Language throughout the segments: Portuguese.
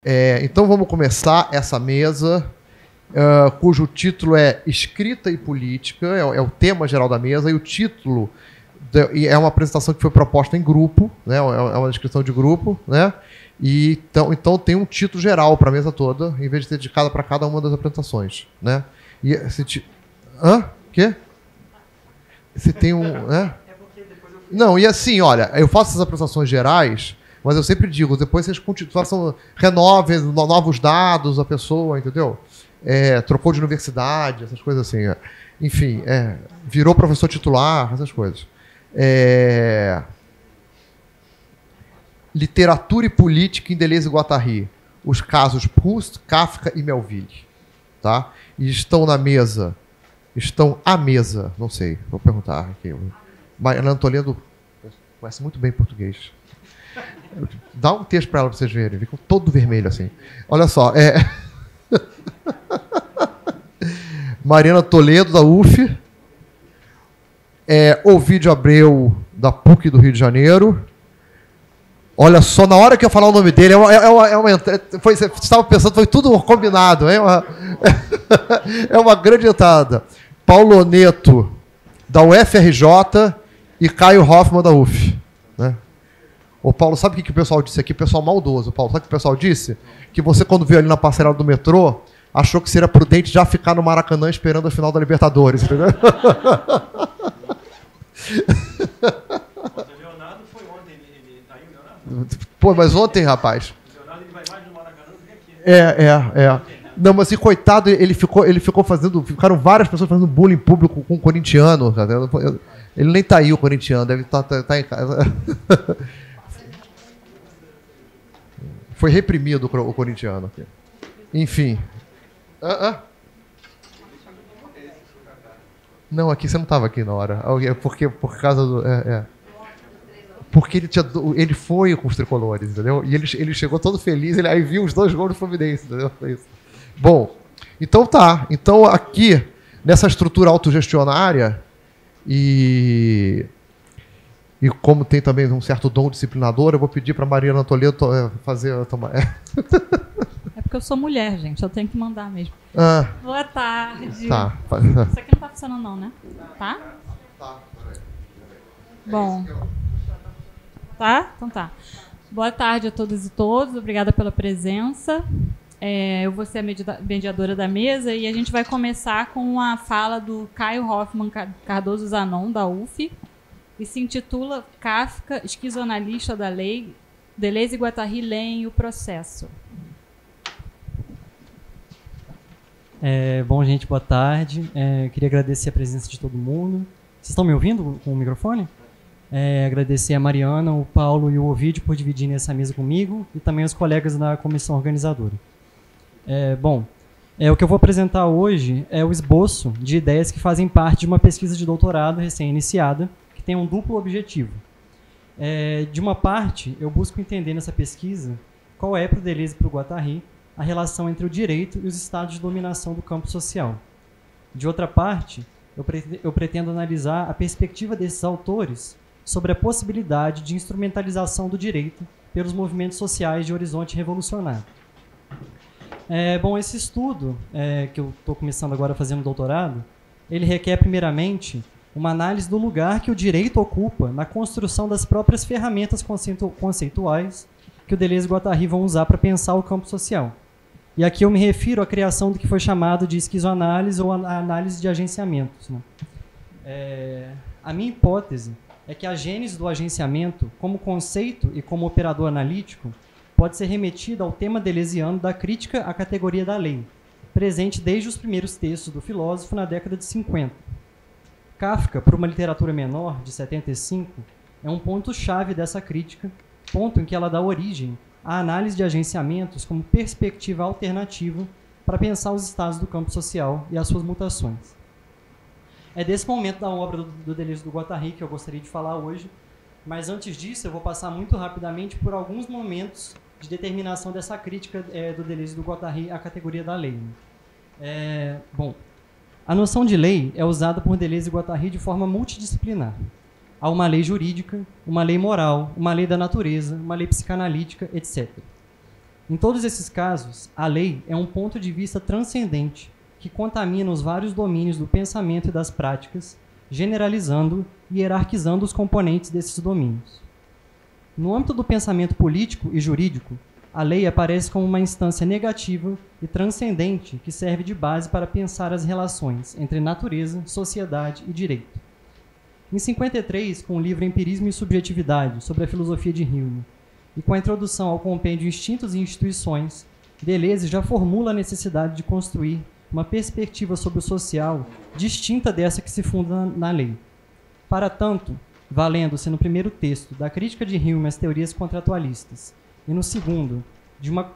Então vamos começar essa mesa, cujo título é Escrita e Política, é o tema geral da mesa, e o título é uma apresentação que foi proposta em grupo, né, é uma descrição de grupo, né, e então tem um título geral para a mesa toda, em vez de ter dedicado para cada uma das apresentações. Né? E esse Quê? Se tem um... Não, e assim, olha, eu faço essas apresentações gerais, mas eu sempre digo, depois vocês renovem novos dados, a pessoa, entendeu? Trocou de universidade, essas coisas assim. Enfim, virou professor titular, essas coisas. Literatura e política em Deleuze e Guattari. Os casos Proust, Kafka e Melville. Tá? E estão à mesa, não sei, vou perguntar aqui. Mariana Toledo conhece muito bem português. Dá um texto para ela para vocês verem. Ficou todo vermelho assim. Olha só. Mariana Toledo, da UF. Ovidio Abreu, da PUC do Rio de Janeiro. Olha só, na hora que eu falar o nome dele, você estava pensando, foi tudo combinado. É uma grande entrada. Paulo Neto, da UFRJ, e Caio Hoffmann, da UF. Né? Ô, Paulo, sabe o que o pessoal disse aqui? O pessoal maldoso, Paulo. Sabe o que o pessoal disse? Que você, quando viu ali na passarela do metrô, achou que seria prudente já ficar no Maracanã esperando a final da Libertadores. Entendeu? O Leonardo foi ontem, ele tá aí, o Leonardo? Pô, mas ontem, rapaz... O Leonardo ele vai mais no Maracanã do que aqui. Né? Não, mas esse coitado, ele ficou fazendo... Ficaram várias pessoas fazendo bullying público com o corintiano. Tá? Ele nem tá aí, o corintiano. Deve tá em casa. Foi reprimido o corintiano. Enfim. Não, aqui você não estava aqui na hora. Porque por causa do... Porque ele foi com os tricolores, entendeu? E ele chegou todo feliz, ele aí viu os 2 gols do Fluminense, entendeu? Foi isso. Bom, então tá. Então aqui, nessa estrutura autogestionária, e como tem também um certo dom disciplinador, eu vou pedir para Mariana Toledo tomar. É porque eu sou mulher, gente, eu tenho que mandar mesmo. Boa tarde. Tá. Isso aqui não tá funcionando não, né? Tá? Tá. Bom. Tá? Então tá. Boa tarde a todas e todos, obrigada pela presença. Eu vou ser a mediadora da mesa e a gente vai começar com a fala do Caio Hoffmann Cardoso Zanon, da UF, e se intitula Kafka, esquizoanalista da lei, Deleuze e Guattari leem o processo. Bom, gente, boa tarde. Queria agradecer a presença de todo mundo. Vocês estão me ouvindo com o microfone? Agradecer a Mariana, o Paulo e o Ovidio por dividirem essa mesa comigo e também os colegas da comissão organizadora. O que eu vou apresentar hoje é o esboço de ideias que fazem parte de uma pesquisa de doutorado recém-iniciada, que tem um duplo objetivo. De uma parte, eu busco entender nessa pesquisa qual é, para o Deleuze e para o Guattari, a relação entre o direito e os estados de dominação do campo social. De outra parte, eu pretendo analisar a perspectiva desses autores sobre a possibilidade de instrumentalização do direito pelos movimentos sociais de horizonte revolucionário. Esse estudo, que eu estou começando agora a fazer no doutorado, ele requer, primeiramente, uma análise do lugar que o direito ocupa na construção das próprias ferramentas conceituais que o Deleuze e Guattari vão usar para pensar o campo social. E aqui eu me refiro à criação do que foi chamado de esquizoanálise ou a análise de agenciamentos. Né? A minha hipótese é que a gênese do agenciamento, como conceito e como operador analítico, pode ser remetida ao tema deleuziano da crítica à categoria da lei, presente desde os primeiros textos do filósofo na década de 50. Kafka, por uma literatura menor, de 75, é um ponto-chave dessa crítica, ponto em que ela dá origem à análise de agenciamentos como perspectiva alternativa para pensar os estados do campo social e as suas mutações. É desse momento da obra do Deleuze e do Guattari que eu gostaria de falar hoje, mas antes disso eu vou passar muito rapidamente por alguns momentos de determinação dessa crítica do Deleuze e do Guattari à categoria da lei. A noção de lei é usada por Deleuze e Guattari de forma multidisciplinar. Há uma lei jurídica, uma lei moral, uma lei da natureza, uma lei psicanalítica, etc. Em todos esses casos, a lei é um ponto de vista transcendente que contamina os vários domínios do pensamento e das práticas, generalizando e hierarquizando os componentes desses domínios. No âmbito do pensamento político e jurídico, a lei aparece como uma instância negativa e transcendente que serve de base para pensar as relações entre natureza, sociedade e direito. Em 53, com o livro Empirismo e Subjetividade, sobre a filosofia de Hume, e com a introdução ao compêndio Instintos e Instituições, Deleuze já formula a necessidade de construir uma perspectiva sobre o social distinta dessa que se funda na lei. Para tanto, valendo-se no primeiro texto da crítica de Hume às teorias contratualistas e no segundo de uma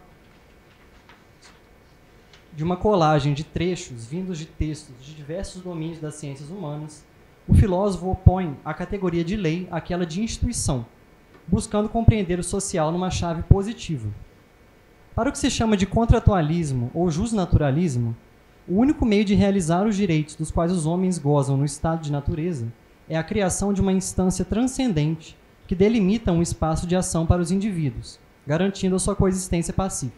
colagem de trechos vindos de textos de diversos domínios das ciências humanas, o filósofo opõe a categoria de lei àquela de instituição, buscando compreender o social numa chave positiva. Para o que se chama de contratualismo ou justnaturalismo, o único meio de realizar os direitos dos quais os homens gozam no estado de natureza é a criação de uma instância transcendente que delimita um espaço de ação para os indivíduos, garantindo a sua coexistência pacífica.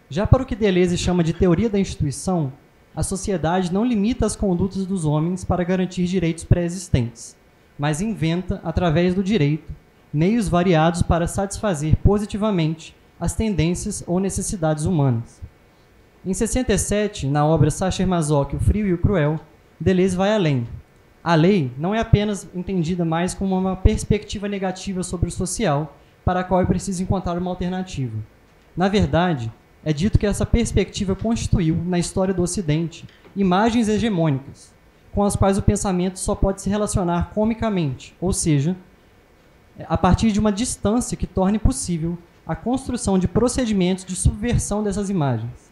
Já para o que Deleuze chama de teoria da instituição, a sociedade não limita as condutas dos homens para garantir direitos pré-existentes, mas inventa, através do direito, meios variados para satisfazer positivamente as tendências ou necessidades humanas. Em 67, na obra Sacher-Masoch, O Frio e o Cruel, Deleuze vai além. A lei não é apenas entendida mais como uma perspectiva negativa sobre o social, para a qual é preciso encontrar uma alternativa. Na verdade, é dito que essa perspectiva constituiu, na história do Ocidente, imagens hegemônicas, com as quais o pensamento só pode se relacionar comicamente, ou seja, a partir de uma distância que torne possível a construção de procedimentos de subversão dessas imagens.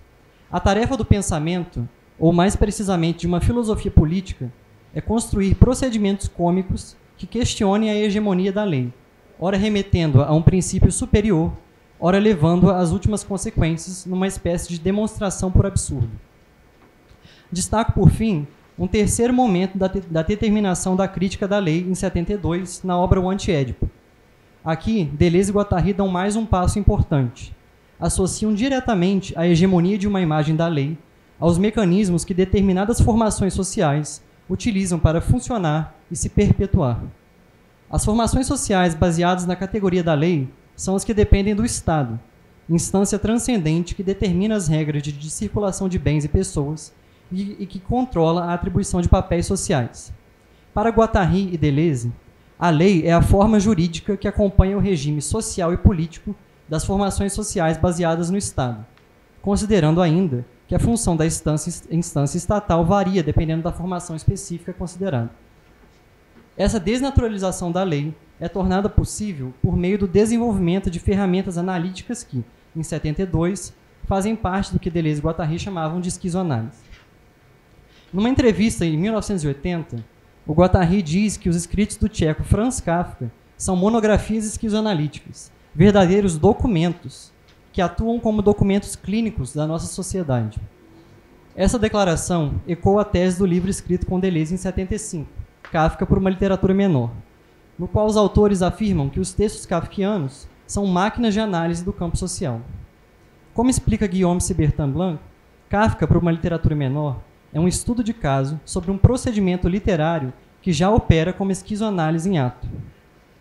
A tarefa do pensamento, ou mais precisamente de uma filosofia política, é construir procedimentos cômicos que questionem a hegemonia da lei, ora remetendo-a a um princípio superior, ora levando-a às últimas consequências numa espécie de demonstração por absurdo. Destaco, por fim, um terceiro momento da determinação da crítica da lei em 72, na obra O Anti-Édipo. Aqui, Deleuze e Guattari dão mais um passo importante. Associam diretamente a hegemonia de uma imagem da lei aos mecanismos que determinadas formações sociais utilizam para funcionar e se perpetuar. As formações sociais baseadas na categoria da lei são as que dependem do Estado, instância transcendente que determina as regras de circulação de bens e pessoas e que controla a atribuição de papéis sociais. Para Guattari e Deleuze, a lei é a forma jurídica que acompanha o regime social e político das formações sociais baseadas no Estado, considerando ainda que a função da instância estatal varia dependendo da formação específica considerada. Essa desnaturalização da lei é tornada possível por meio do desenvolvimento de ferramentas analíticas que, em 72, fazem parte do que Deleuze e Guattari chamavam de esquizoanálise. Numa entrevista em 1980, o Guattari diz que os escritos do tcheco Franz Kafka são monografias esquizoanalíticas, verdadeiros documentos, que atuam como documentos clínicos da nossa sociedade. Essa declaração ecoa a tese do livro escrito com Deleuze em 75, Kafka por uma literatura menor, no qual os autores afirmam que os textos kafkianos são máquinas de análise do campo social. Como explica Guillaume Cibertin-Blanc, Kafka por uma literatura menor é um estudo de caso sobre um procedimento literário que já opera como esquizoanálise em ato.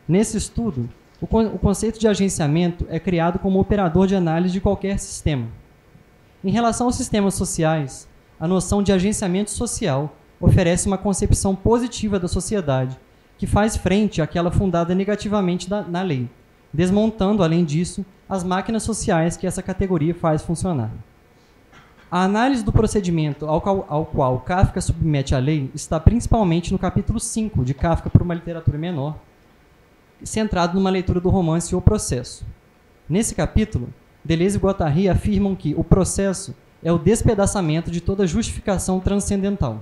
Nesse estudo, o conceito de agenciamento é criado como operador de análise de qualquer sistema. Em relação aos sistemas sociais, a noção de agenciamento social oferece uma concepção positiva da sociedade, que faz frente àquela fundada negativamente na lei, desmontando, além disso, as máquinas sociais que essa categoria faz funcionar. A análise do procedimento ao qual Kafka submete a lei está principalmente no capítulo 5 de Kafka por uma literatura menor, centrado numa leitura do romance O Processo. Nesse capítulo, Deleuze e Guattari afirmam que o processo é o despedaçamento de toda justificação transcendental.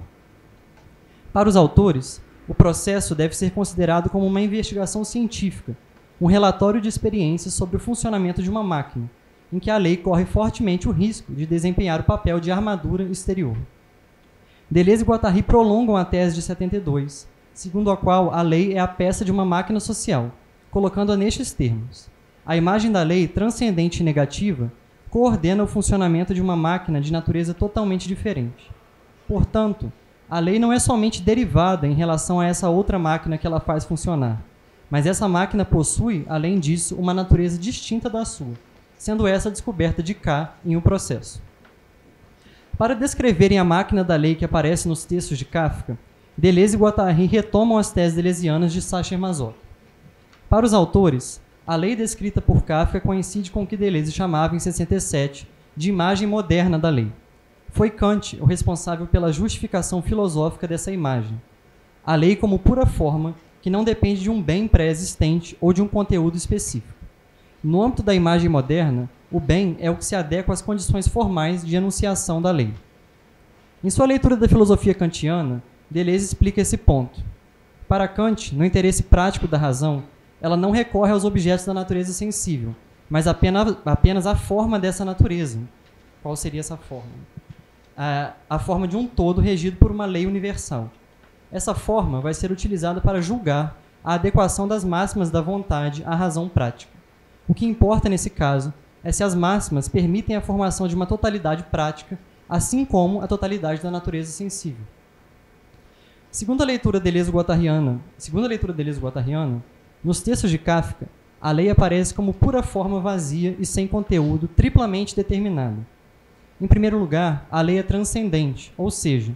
Para os autores, o processo deve ser considerado como uma investigação científica, um relatório de experiências sobre o funcionamento de uma máquina, em que a lei corre fortemente o risco de desempenhar o papel de armadura exterior. Deleuze e Guattari prolongam a tese de 72, segundo a qual a lei é a peça de uma máquina social, colocando-a nestes termos. A imagem da lei transcendente e negativa coordena o funcionamento de uma máquina de natureza totalmente diferente. Portanto, a lei não é somente derivada em relação a essa outra máquina que ela faz funcionar, mas essa máquina possui, além disso, uma natureza distinta da sua, sendo essa a descoberta de K em um processo. Para descreverem a máquina da lei que aparece nos textos de Kafka, Deleuze e Guattari retomam as teses deleuzianas de Sacher-Masoch. Para os autores, a lei descrita por Kafka coincide com o que Deleuze chamava em 67 de imagem moderna da lei. Foi Kant o responsável pela justificação filosófica dessa imagem. A lei como pura forma que não depende de um bem pré-existente ou de um conteúdo específico. No âmbito da imagem moderna, o bem é o que se adequa às condições formais de enunciação da lei. Em sua leitura da filosofia kantiana, Deleuze explica esse ponto. Para Kant, no interesse prático da razão, ela não recorre aos objetos da natureza sensível, mas apenas à forma dessa natureza. Qual seria essa forma? A forma de um todo regido por uma lei universal. Essa forma vai ser utilizada para julgar a adequação das máximas da vontade à razão prática. O que importa nesse caso é se as máximas permitem a formação de uma totalidade prática, assim como a totalidade da natureza sensível. Segundo a leitura deleuze-guattariana, nos textos de Kafka, a lei aparece como pura forma vazia e sem conteúdo, triplamente determinada. Em primeiro lugar, a lei é transcendente, ou seja,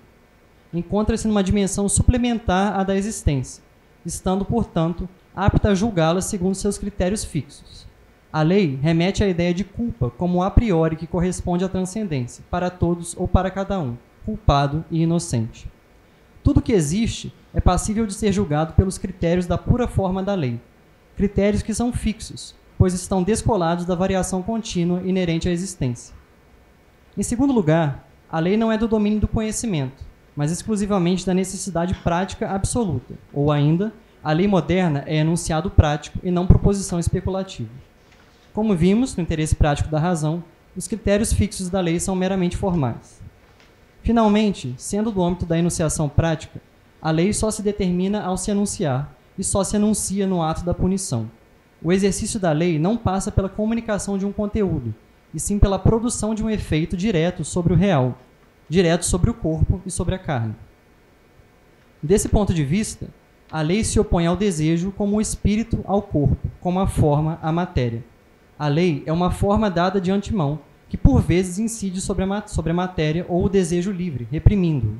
encontra-se numa dimensão suplementar à da existência, estando, portanto, apta a julgá-la segundo seus critérios fixos. A lei remete à ideia de culpa como a priori que corresponde à transcendência, para todos ou para cada um, culpado e inocente. Tudo que existe é passível de ser julgado pelos critérios da pura forma da lei, critérios que são fixos, pois estão descolados da variação contínua inerente à existência. Em segundo lugar, a lei não é do domínio do conhecimento, mas exclusivamente da necessidade prática absoluta, ou ainda, a lei moderna é enunciado prático e não proposição especulativa. Como vimos, no interesse prático da razão, os critérios fixos da lei são meramente formais. Finalmente, sendo do âmbito da enunciação prática, a lei só se determina ao se enunciar e só se enuncia no ato da punição. O exercício da lei não passa pela comunicação de um conteúdo, e sim pela produção de um efeito direto sobre o real, direto sobre o corpo e sobre a carne. Desse ponto de vista, a lei se opõe ao desejo como o espírito ao corpo, como a forma à matéria. A lei é uma forma dada de antemão, que por vezes incide sobre a matéria ou o desejo livre, reprimindo-o.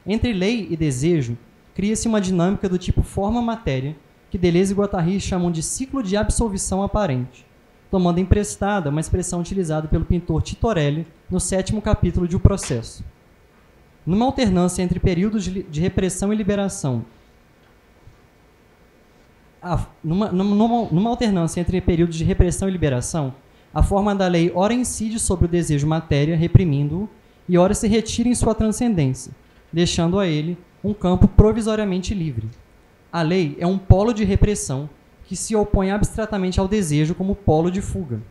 Entre lei e desejo, cria-se uma dinâmica do tipo forma-matéria, que Deleuze e Guattari chamam de ciclo de absolvição aparente, tomando emprestada uma expressão utilizada pelo pintor Titorelli no 7º capítulo de O Processo. Numa alternância entre períodos de repressão e liberação, numa alternância entre períodos de repressão e liberação, a forma da lei ora incide sobre o desejo matéria, reprimindo-o, e ora se retira em sua transcendência, deixando a ele um campo provisoriamente livre. A lei é um polo de repressão que se opõe abstratamente ao desejo como polo de fuga.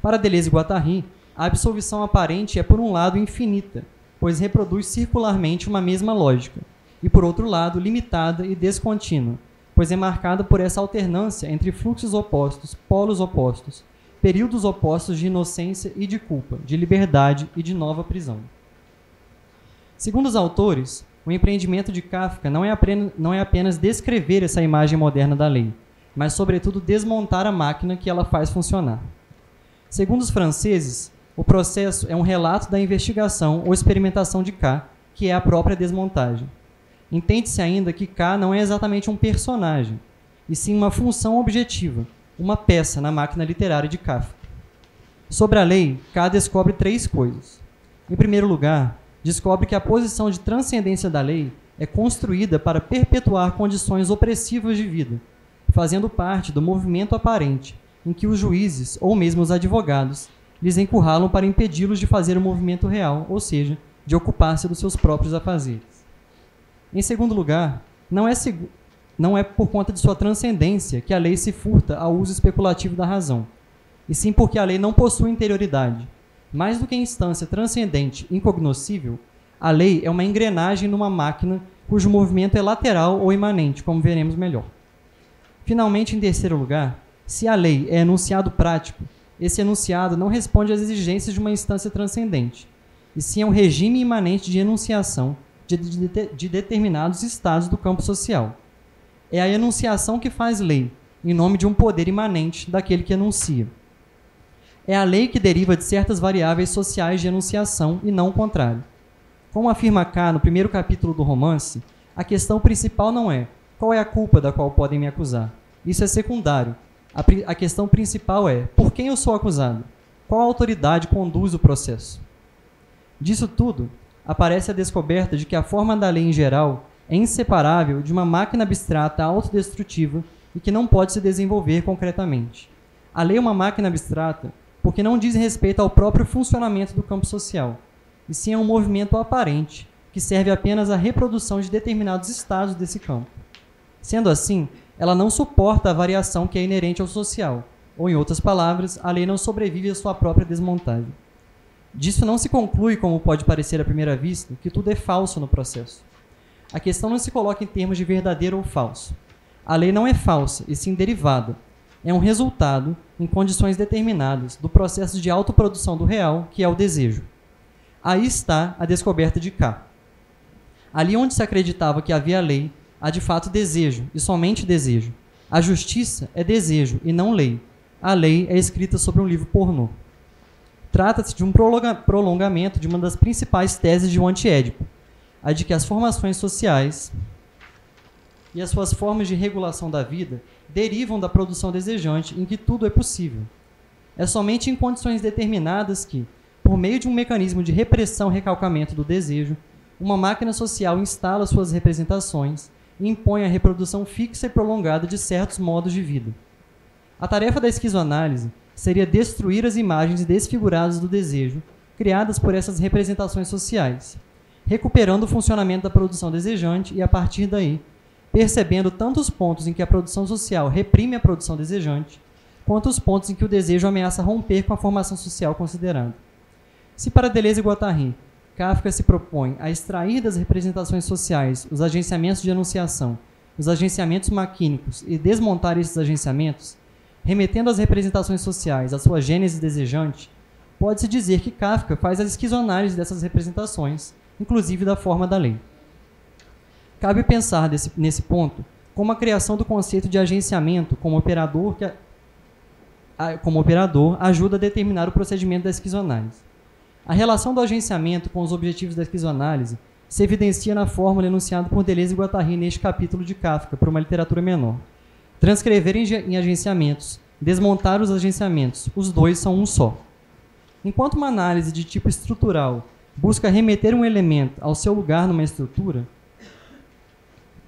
Para Deleuze e Guattari, a absolvição aparente é, por um lado, infinita, pois reproduz circularmente uma mesma lógica, e, por outro lado, limitada e descontínua, pois é marcada por essa alternância entre fluxos opostos, polos opostos, períodos opostos de inocência e de culpa, de liberdade e de nova prisão. Segundo os autores, o empreendimento de Kafka não é apenas descrever essa imagem moderna da lei, mas, sobretudo, desmontar a máquina que ela faz funcionar. Segundo os franceses, o processo é um relato da investigação ou experimentação de K, que é a própria desmontagem. Entende-se ainda que K não é exatamente um personagem, e sim uma função objetiva, uma peça na máquina literária de Kafka. Sobre a lei, K descobre 3 coisas. Em primeiro lugar, descobre que a posição de transcendência da lei é construída para perpetuar condições opressivas de vida, fazendo parte do movimento aparente, em que os juízes, ou mesmo os advogados, lhes encurralam para impedi-los de fazer o movimento real, ou seja, de ocupar-se dos seus próprios afazeres. Em segundo lugar, não é por conta de sua transcendência que a lei se furta ao uso especulativo da razão, e sim porque a lei não possui interioridade. Mais do que instância transcendente incognoscível, a lei é uma engrenagem numa máquina cujo movimento é lateral ou imanente, como veremos melhor. Finalmente, em terceiro lugar, se a lei é enunciado prático, esse enunciado não responde às exigências de uma instância transcendente, e sim a um regime imanente de enunciação de determinados estados do campo social. É a enunciação que faz lei, em nome de um poder imanente daquele que enuncia. É a lei que deriva de certas variáveis sociais de enunciação e não o contrário. Como afirma K no primeiro capítulo do romance, a questão principal não é qual é a culpa da qual podem me acusar. Isso é secundário. A questão principal é por quem eu sou acusado? Qual autoridade conduz o processo? Disso tudo, aparece a descoberta de que a forma da lei em geral é inseparável de uma máquina abstrata autodestrutiva e que não pode se desenvolver concretamente. A lei é uma máquina abstrata porque não diz respeito ao próprio funcionamento do campo social, e sim a um movimento aparente que serve apenas à reprodução de determinados estados desse campo. Sendo assim, ela não suporta a variação que é inerente ao social, ou, em outras palavras, a lei não sobrevive à sua própria desmontagem. Disso não se conclui, como pode parecer à primeira vista, que tudo é falso no processo. A questão não se coloca em termos de verdadeiro ou falso. A lei não é falsa, e sim derivada. É um resultado, em condições determinadas, do processo de autoprodução do real, que é o desejo. Aí está a descoberta de K. Ali onde se acreditava que havia lei, há de fato desejo, e somente desejo. A justiça é desejo, e não lei. A lei é escrita sobre um livro pornô. Trata-se de um prolongamento de uma das principais teses de um antiédipo, a de que as formações sociais e as suas formas de regulação da vida derivam da produção desejante em que tudo é possível. É somente em condições determinadas que, por meio de um mecanismo de repressão e recalcamento do desejo, uma máquina social instala suas representações e impõe a reprodução fixa e prolongada de certos modos de vida. A tarefa da esquizoanálise seria destruir as imagens desfiguradas do desejo criadas por essas representações sociais, recuperando o funcionamento da produção desejante e, a partir daí, percebendo tanto os pontos em que a produção social reprime a produção desejante, quanto os pontos em que o desejo ameaça romper com a formação social considerada. Se para Deleuze e Guattari, Kafka se propõe a extrair das representações sociais os agenciamentos de enunciação, os agenciamentos maquínicos e desmontar esses agenciamentos, remetendo as representações sociais à sua gênese desejante, pode-se dizer que Kafka faz a esquizoanálise dessas representações, inclusive da forma da lei. Cabe pensar nesse ponto como a criação do conceito de agenciamento como operador ajuda a determinar o procedimento da esquizoanálise. A relação do agenciamento com os objetivos da esquizoanálise se evidencia na fórmula enunciada por Deleuze e Guattari neste capítulo de Kafka, para uma literatura menor. Transcrever em agenciamentos, desmontar os agenciamentos, os dois são um só. Enquanto uma análise de tipo estrutural busca remeter um elemento ao seu lugar numa estrutura,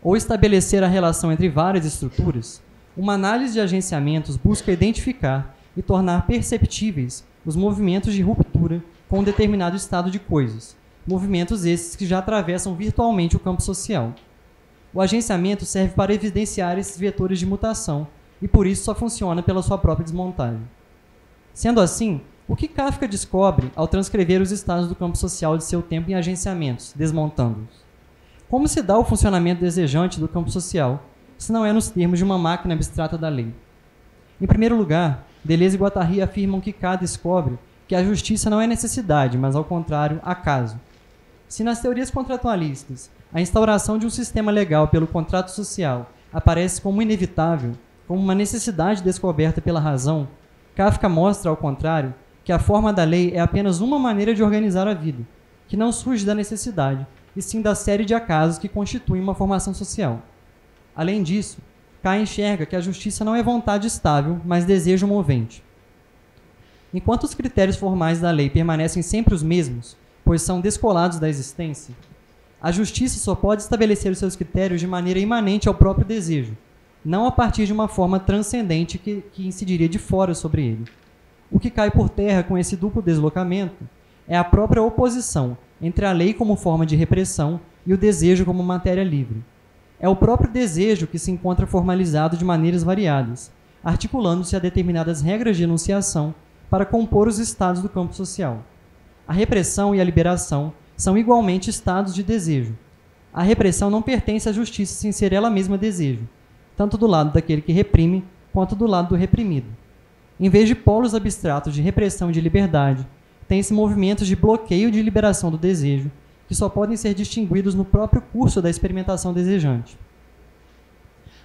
ou estabelecer a relação entre várias estruturas, uma análise de agenciamentos busca identificar e tornar perceptíveis os movimentos de ruptura com um determinado estado de coisas, movimentos esses que já atravessam virtualmente o campo social. O agenciamento serve para evidenciar esses vetores de mutação e por isso só funciona pela sua própria desmontagem. Sendo assim, o que Kafka descobre ao transcrever os estados do campo social de seu tempo em agenciamentos, desmontando-os? Como se dá o funcionamento desejante do campo social, se não é nos termos de uma máquina abstrata da lei? Em primeiro lugar, Deleuze e Guattari afirmam que K descobre que a justiça não é necessidade, mas, ao contrário, acaso. Se nas teorias contratualistas a instauração de um sistema legal pelo contrato social aparece como inevitável, como uma necessidade descoberta pela razão, Kafka mostra, ao contrário, que a forma da lei é apenas uma maneira de organizar a vida, que não surge da necessidade, e sim da série de acasos que constituem uma formação social. Além disso, K enxerga que a justiça não é vontade estável, mas desejo movente. Enquanto os critérios formais da lei permanecem sempre os mesmos, pois são descolados da existência, a justiça só pode estabelecer os seus critérios de maneira imanente ao próprio desejo, não a partir de uma forma transcendente que incidiria de fora sobre ele. O que cai por terra com esse duplo deslocamento é a própria oposição entre a lei como forma de repressão e o desejo como matéria livre. É o próprio desejo que se encontra formalizado de maneiras variadas, articulando-se a determinadas regras de enunciação para compor os estados do campo social. A repressão e a liberação são igualmente estados de desejo. A repressão não pertence à justiça sem ser ela mesma desejo, tanto do lado daquele que reprime quanto do lado do reprimido. Em vez de polos abstratos de repressão e de liberdade, tem-se movimentos de bloqueio e de liberação do desejo, que só podem ser distinguidos no próprio curso da experimentação desejante.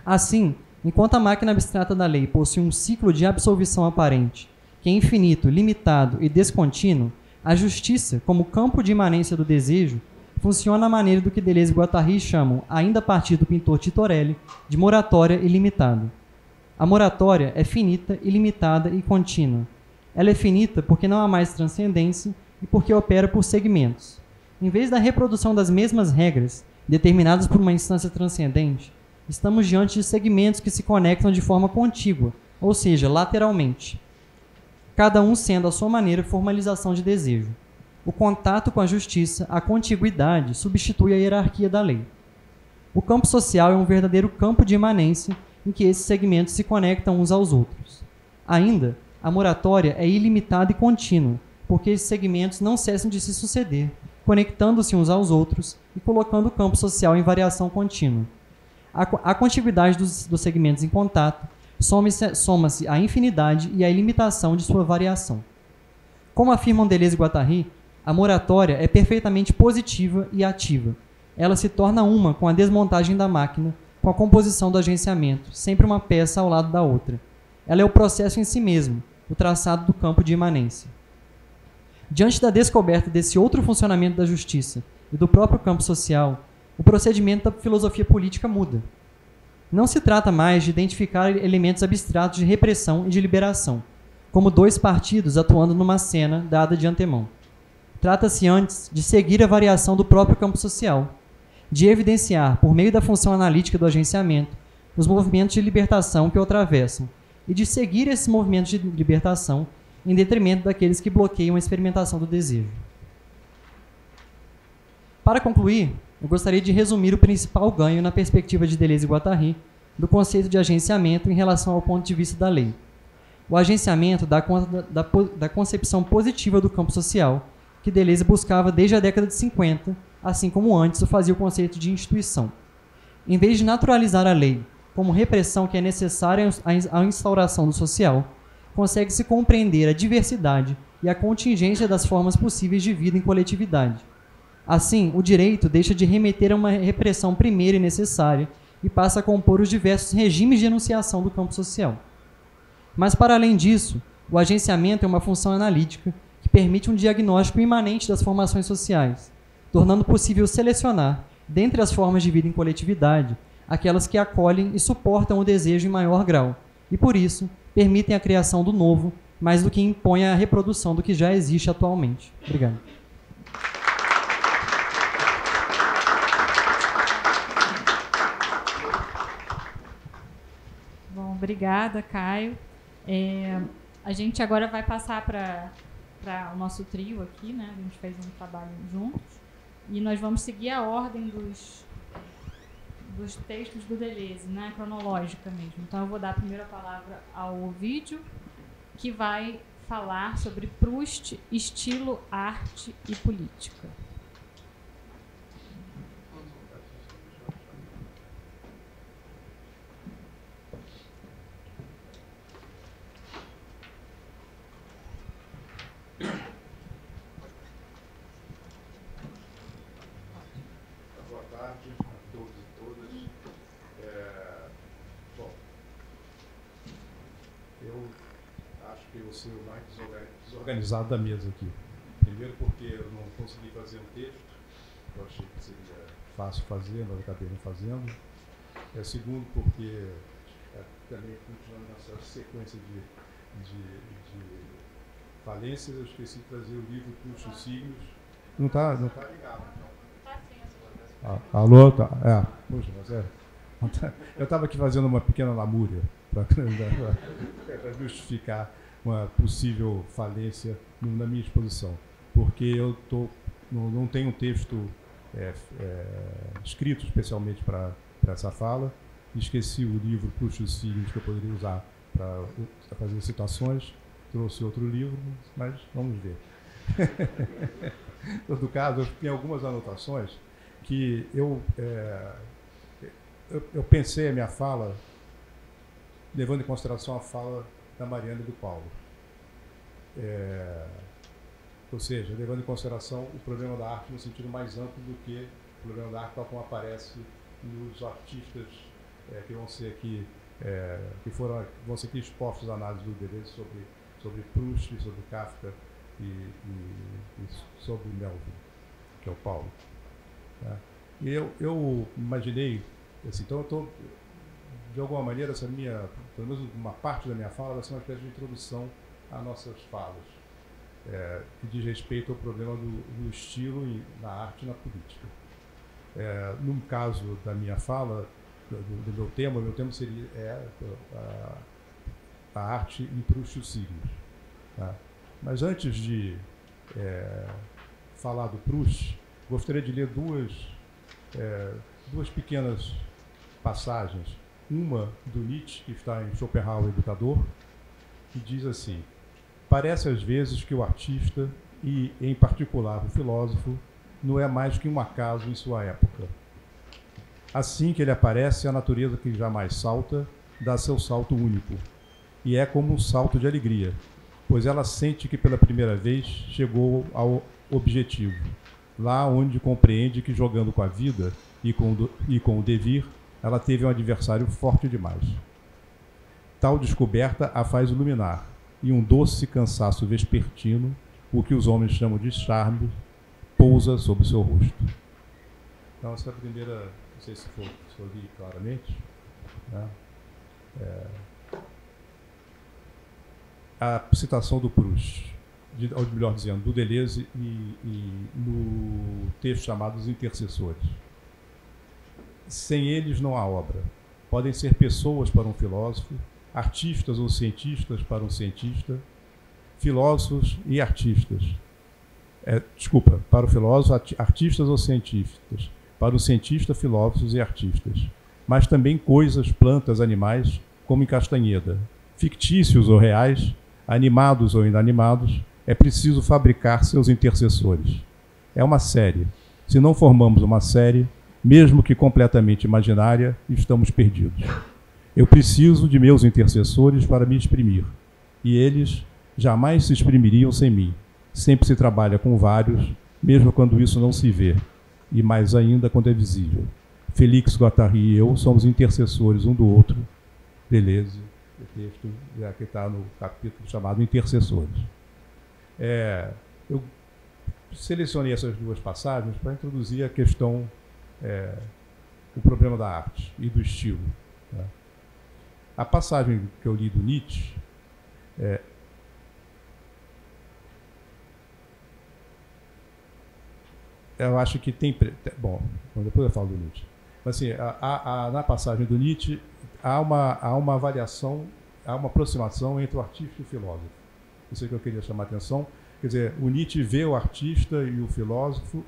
Assim, enquanto a máquina abstrata da lei possui um ciclo de absolvição aparente, que é infinito, limitado e descontínuo, a justiça, como campo de imanência do desejo, funciona à maneira do que Deleuze e Guattari chamam, ainda a partir do pintor Titorelli, de moratória ilimitada. A moratória é finita, ilimitada e contínua. Ela é finita porque não há mais transcendência e porque opera por segmentos. Em vez da reprodução das mesmas regras, determinadas por uma instância transcendente, estamos diante de segmentos que se conectam de forma contígua, ou seja, lateralmente, cada um sendo, à sua maneira, formalização de desejo. O contato com a justiça, a contiguidade, substitui a hierarquia da lei. O campo social é um verdadeiro campo de imanência em que esses segmentos se conectam uns aos outros. Ainda, a moratória é ilimitada e contínua, porque esses segmentos não cessam de se suceder, conectando-se uns aos outros e colocando o campo social em variação contínua. A contiguidade dos segmentos em contato soma-se à infinidade e à ilimitação de sua variação. Como afirmam Deleuze e Guattari, a moratória é perfeitamente positiva e ativa. Ela se torna uma com a desmontagem da máquina, com a composição do agenciamento, sempre uma peça ao lado da outra. Ela é o processo em si mesmo, o traçado do campo de imanência. Diante da descoberta desse outro funcionamento da justiça e do próprio campo social, o procedimento da filosofia política muda. Não se trata mais de identificar elementos abstratos de repressão e de liberação, como dois partidos atuando numa cena dada de antemão. Trata-se antes de seguir a variação do próprio campo social, de evidenciar, por meio da função analítica do agenciamento, os movimentos de libertação que o atravessam, e de seguir esses movimentos de libertação em detrimento daqueles que bloqueiam a experimentação do desejo. Para concluir, eu gostaria de resumir o principal ganho na perspectiva de Deleuze e Guattari do conceito de agenciamento em relação ao ponto de vista da lei. O agenciamento dá conta da concepção positiva do campo social, que Deleuze buscava desde a década de 50, assim como antes o fazia o conceito de instituição. Em vez de naturalizar a lei como repressão que é necessária à instauração do social, consegue-se compreender a diversidade e a contingência das formas possíveis de vida em coletividade. Assim, o direito deixa de remeter a uma repressão primeira e necessária e passa a compor os diversos regimes de enunciação do campo social. Mas, para além disso, o agenciamento é uma função analítica que permite um diagnóstico imanente das formações sociais, tornando possível selecionar, dentre as formas de vida em coletividade, aquelas que acolhem e suportam o desejo em maior grau, e, por isso, permitem a criação do novo, mais do que impõem a reprodução do que já existe atualmente. Obrigado. Bom, obrigada, Caio. A gente agora vai passar para o nosso trio aqui, né? A gente fez um trabalho juntos. E nós vamos seguir a ordem dos textos do Deleuze, né? Cronológica mesmo. Então, eu vou dar primeiro a palavra ao Ovídio, que vai falar sobre Proust, estilo, arte e política. Boa tarde a todos e todas. Bom, eu acho que eu sou o mais desorganizado da mesa aqui. Primeiro porque eu não consegui fazer um texto, eu achei que seria fácil fazer, mas acabei não fazendo. Segundo porque, também continuando nessa sequência de falências, eu esqueci de trazer o livro Proust e os Signos. Não está ligado, então. Alô? Tá. Puxa, mas eu estava aqui fazendo uma pequena lamúria para justificar uma possível falência na minha exposição, porque eu não tenho um texto escrito especialmente para essa fala, esqueci o livro Proust e os Signos que eu poderia usar para fazer citações, trouxe outro livro, mas vamos ver. Em todo caso, eu tenho algumas anotações que eu pensei a minha fala levando em consideração a fala da Mariana e do Paulo. Ou seja, levando em consideração o problema da arte no sentido mais amplo do que o problema da arte tal como aparece nos artistas que vão ser aqui, vão ser aqui expostos à análise do Deleuze sobre Proust, sobre Kafka e sobre Melville, que é o Paulo. Né? E eu imaginei, assim, então eu estou, de alguma maneira, pelo menos uma parte da minha fala vai ser uma espécie de introdução às nossas falas, que diz respeito ao problema do estilo na arte e na política. No caso da minha fala, do meu tema, seria a arte em Proust e os signos. Tá? Mas antes de falar do Proust, gostaria de ler duas pequenas passagens. Uma do Nietzsche, que está em Schopenhauer, Educador, que diz assim: parece às vezes que o artista, e em particular o filósofo, não é mais que um acaso em sua época. Assim que ele aparece, a natureza que jamais salta dá seu salto único, e é como um salto de alegria, pois ela sente que pela primeira vez chegou ao objetivo, lá onde compreende que jogando com a vida e com o devir, ela teve um adversário forte demais. Tal descoberta a faz iluminar, e um doce cansaço vespertino, o que os homens chamam de charme, pousa sobre o seu rosto. Então, essa é a primeira, não sei se eu li claramente, né? A citação do Proust, ou melhor dizendo, do Deleuze, e no texto chamado Os Intercessores. Sem eles não há obra. Podem ser pessoas para um filósofo, artistas ou cientistas para um cientista, filósofos e artistas. Para o filósofo, artistas ou cientistas, para o cientista, filósofos e artistas. Mas também coisas, plantas, animais, como em Castanheda. Fictícios ou reais, animados ou inanimados, é preciso fabricar seus intercessores. É uma série. Se não formamos uma série, mesmo que completamente imaginária, estamos perdidos. Eu preciso de meus intercessores para me exprimir, e eles jamais se exprimiriam sem mim. Sempre se trabalha com vários, mesmo quando isso não se vê, e mais ainda quando é visível. Félix Guattari e eu somos intercessores um do outro. Deleuze, o texto que está no capítulo chamado Intercessores. Eu selecionei essas duas passagens para introduzir a questão, o problema da arte e do estilo. Né? A passagem que eu li do Nietzsche eu acho que tem... Bom, depois eu falo do Nietzsche. Mas, assim, na passagem do Nietzsche, há uma avaliação, há uma aproximação entre o artista e o filósofo. Isso é que eu queria chamar a atenção. Quer dizer, o Nietzsche vê o artista e o filósofo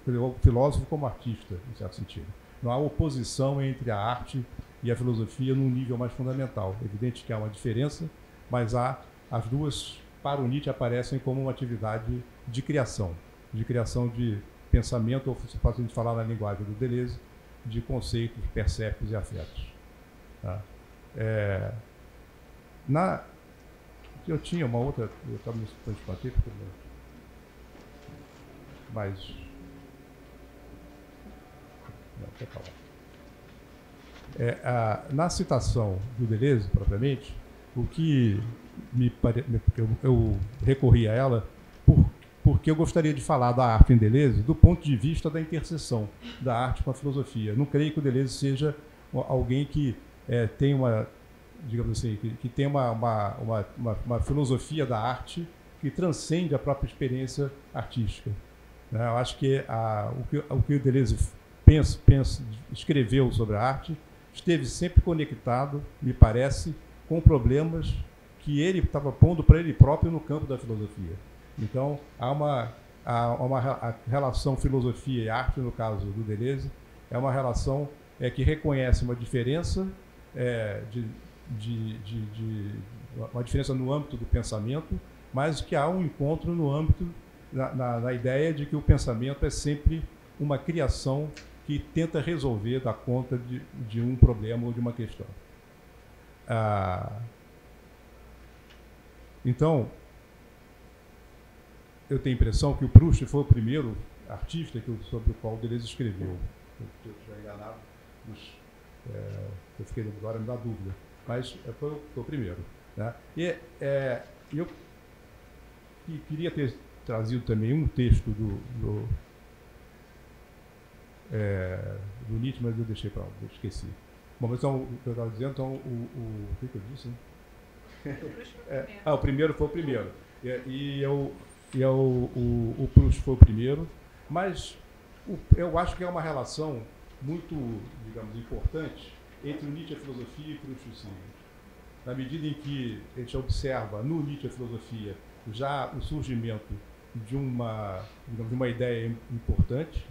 como artista, em certo sentido. Não há oposição entre a arte e a filosofia num nível mais fundamental. É evidente que há uma diferença, mas as duas, para o Nietzsche, aparecem como uma atividade de criação de pensamento, ou se pode falar na linguagem do Deleuze, de conceitos, perceptos e afetos. Tá? Eu tinha uma outra, eu estava me espantei, mas não, quer falar. Na citação do Deleuze, propriamente, o que eu recorri a ela porque eu gostaria de falar da arte em Deleuze do ponto de vista da interseção da arte com a filosofia. Não creio que o Deleuze seja alguém que tem uma, digamos assim, que tem uma filosofia da arte que transcende a própria experiência artística. Né? Eu acho que o que o Deleuze escreveu sobre a arte esteve sempre conectado, me parece, com problemas que ele estava pondo para ele próprio no campo da filosofia. Então, há uma relação filosofia e arte, no caso do Deleuze, é uma relação que reconhece uma diferença, uma diferença no âmbito do pensamento, mas que há um encontro no âmbito, na ideia de que o pensamento é sempre uma criação que tenta resolver, dar conta de um problema ou de uma questão. Então, eu tenho a impressão que o Proust foi o primeiro artista sobre o qual o Deleuze escreveu. Se eu estiver enganado, eu fiquei agora me dá dúvida, mas foi o primeiro. Né? E eu queria ter trazido também um texto do Nietzsche, mas eu deixei para lá, esqueci. Bom, mas então, o que eu estava dizendo, então, o que eu disse? Né? O primeiro foi o primeiro. O Proust foi o primeiro, mas eu acho que é uma relação muito, digamos, importante entre o Nietzsche e a filosofia e Proust e o Sigmund. Na medida em que a gente observa no Nietzsche e a filosofia já o surgimento de uma ideia importante,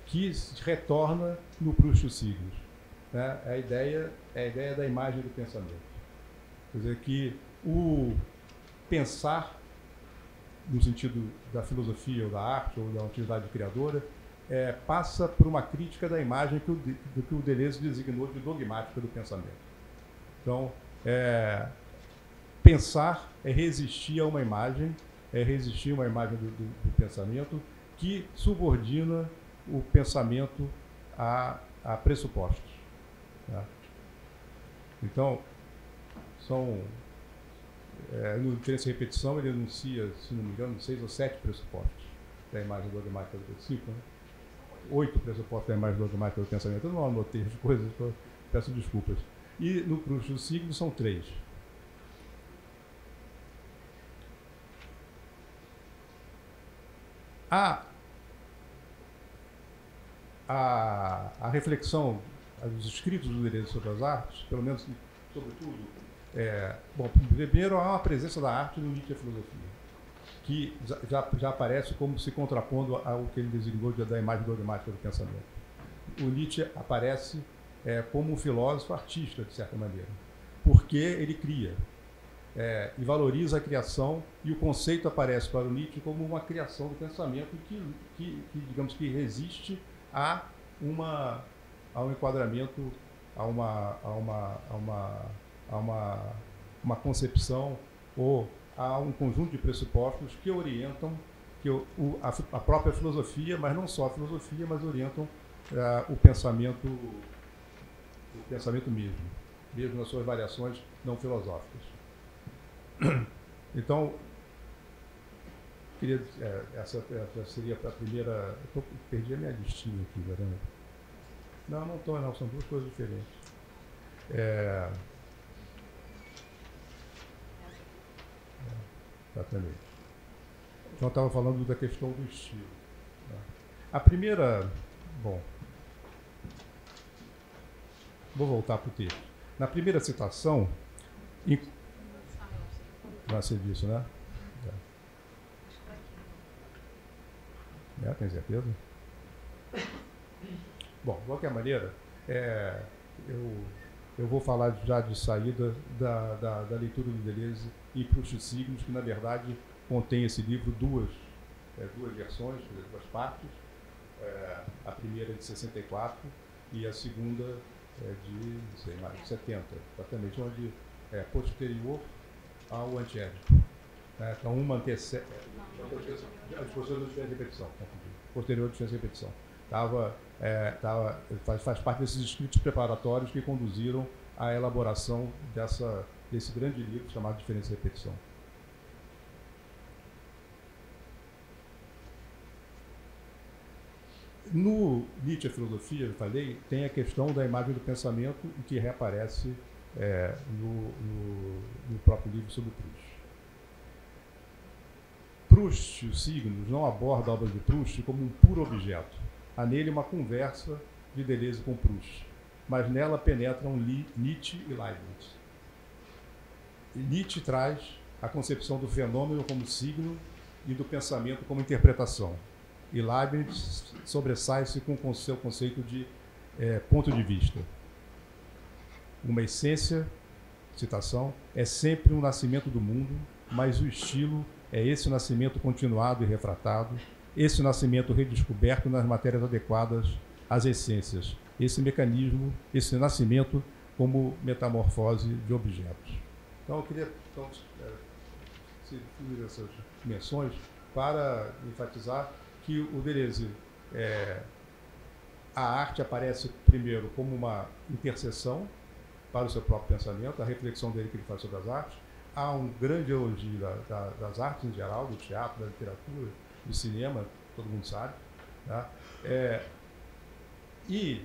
que retorna no Proust e o Sigmund. Né? É a ideia da imagem do pensamento. Quer dizer, que o pensar, no sentido da filosofia ou da arte ou da atividade criadora, passa por uma crítica da imagem do que o Deleuze designou de dogmática do pensamento. Então, pensar é resistir a uma imagem, do pensamento que subordina o pensamento a pressupostos. Tá? Então, no Diferença e Repetição, ele enuncia, se não me engano, 6 ou 7 pressupostos da imagem dogmática do pensamento. 5, né? 8 pressupostos da imagem dogmática do pensamento. Eu não anotei as coisas, peço desculpas. E no Proust e o Sigmund são 3. A reflexão dos escritos do Deleuze sobre as artes, pelo menos, sobretudo, primeiro há uma presença da arte no Nietzsche e a filosofia, que já aparece como se contrapondo ao que ele designou da imagem dogmática do pensamento. O Nietzsche aparece como um filósofo artista, de certa maneira, porque ele cria e valoriza a criação, e o conceito aparece para o Nietzsche como uma criação do pensamento que digamos que resiste a um enquadramento, a uma concepção ou a um conjunto de pressupostos que orientam a própria filosofia, mas não só a filosofia, mas orientam o pensamento mesmo nas suas variações não filosóficas. Então, essa seria a primeira. Perdi a minha listinha aqui, Verão. Não, são duas coisas diferentes. Exatamente. Então, eu estava falando da questão do estilo. Né? A primeira. Bom. Vou voltar para o texto. Na primeira citação. Vai ser disso, né? Tem certeza? Bom, de qualquer maneira, eu vou falar já de saída da leitura do Deleuze e Proust e Sigmund, que na verdade contém esse livro duas versões, duas partes. A primeira é de 64 e a segunda é de, não sei mais, 70, exatamente, onde é posterior ao Antiédipo. Então, uma antecede. Posterior à diferença de repetição. Posterior à diferença de repetição. Faz parte desses escritos preparatórios que conduziram à elaboração desse grande livro chamado Diferença e Repetição. No Nietzsche e a filosofia, eu falei, tem a questão da imagem do pensamento, que reaparece no próprio livro sobre Proust. Proust, o Sigmund, não aborda a obra de Proust como um puro objeto. Há nele uma conversa de Deleuze com Proust, mas nela penetram Nietzsche e Leibniz. Nietzsche traz a concepção do fenômeno como signo e do pensamento como interpretação. E Leibniz sobressai-se com o seu conceito de ponto de vista. Uma essência, citação, é sempre um nascimento do mundo, mas o estilo é esse nascimento continuado e refratado, esse nascimento redescoberto nas matérias adequadas às essências, esse mecanismo, esse nascimento como metamorfose de objetos. Então, eu queria seguir essas menções para enfatizar que o Deleuze, a arte aparece primeiro como uma interseção para o seu próprio pensamento, a reflexão dele que ele faz sobre as artes. Há um grande elogio das artes em geral, do teatro, da literatura, do cinema, todo mundo sabe. Tá? E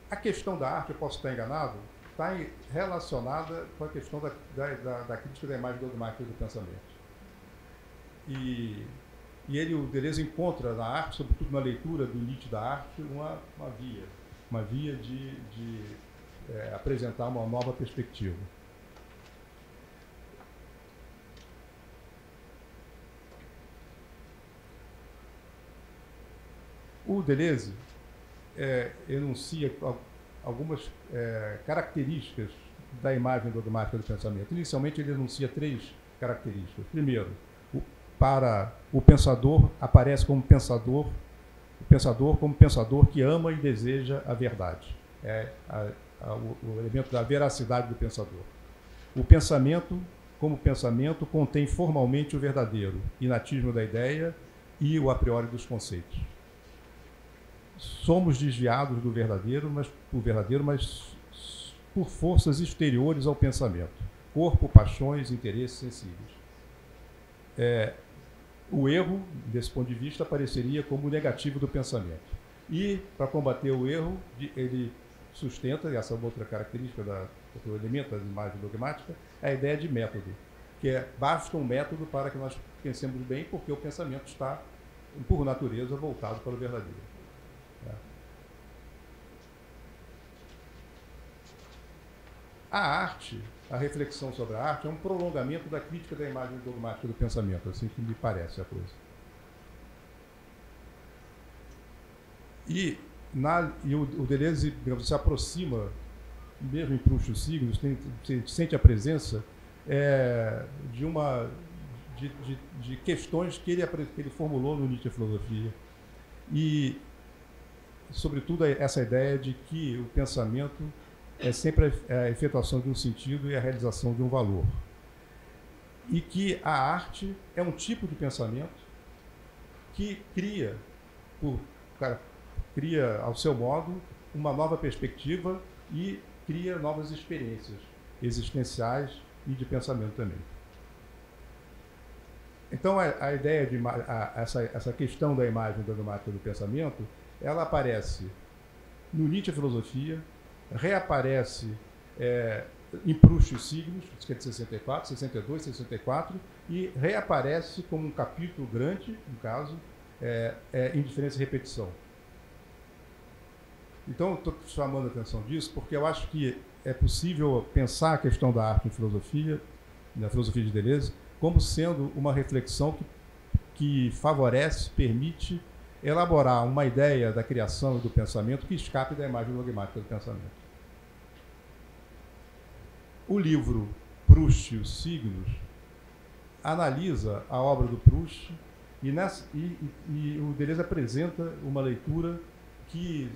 a questão da arte, eu posso estar enganado, está relacionada com a questão da crítica da imagem dogmática do pensamento. E o Deleuze encontra na arte, sobretudo na leitura do Nietzsche da arte, uma via de apresentar uma nova perspectiva. O Deleuze enuncia algumas características da imagem dogmática do pensamento. Inicialmente, ele enuncia 3 características. Primeiro, para o pensador, aparece como pensador, como pensador que ama e deseja a verdade. O elemento da veracidade do pensador. O pensamento, como pensamento, contém formalmente o verdadeiro, inatismo da ideia e o a priori dos conceitos. Somos desviados do verdadeiro, mas por forças exteriores ao pensamento. Corpo, paixões, interesses sensíveis. O erro, desse ponto de vista, apareceria como negativo do pensamento. E, para combater o erro, ele sustenta, e essa outra característica, outro elemento da imagem dogmática, a ideia de método, que basta um método para que nós pensemos bem, porque o pensamento está, por natureza, voltado para o verdadeiro. A arte, a reflexão sobre a arte, é um prolongamento da crítica da imagem dogmática do pensamento, assim que me parece a coisa. E o Deleuze, digamos, se aproxima, mesmo em Proust e os Signos, sente a presença de questões que ele formulou no Nietzsche Filosofia. E, sobretudo, essa ideia de que o pensamento é sempre a efetuação de um sentido e a realização de um valor. E que a arte é um tipo de pensamento que cria ao seu modo uma nova perspectiva e cria novas experiências existenciais e de pensamento também. Então, a ideia de essa questão da imagem dogmática do pensamento, ela aparece no Nietzsche Filosofia, reaparece em Proust e os Signos, que é de 64, 62, 64, e reaparece como um capítulo grande, no caso, Indiferença e Repetição. Então, estou chamando a atenção disso, porque eu acho que é possível pensar a questão da arte em filosofia, na filosofia de Deleuze, como sendo uma reflexão que favorece, permite elaborar uma ideia da criação e do pensamento que escape da imagem dogmática do pensamento. O livro Proust e os Signos analisa a obra do Proust e o Deleuze apresenta uma leitura que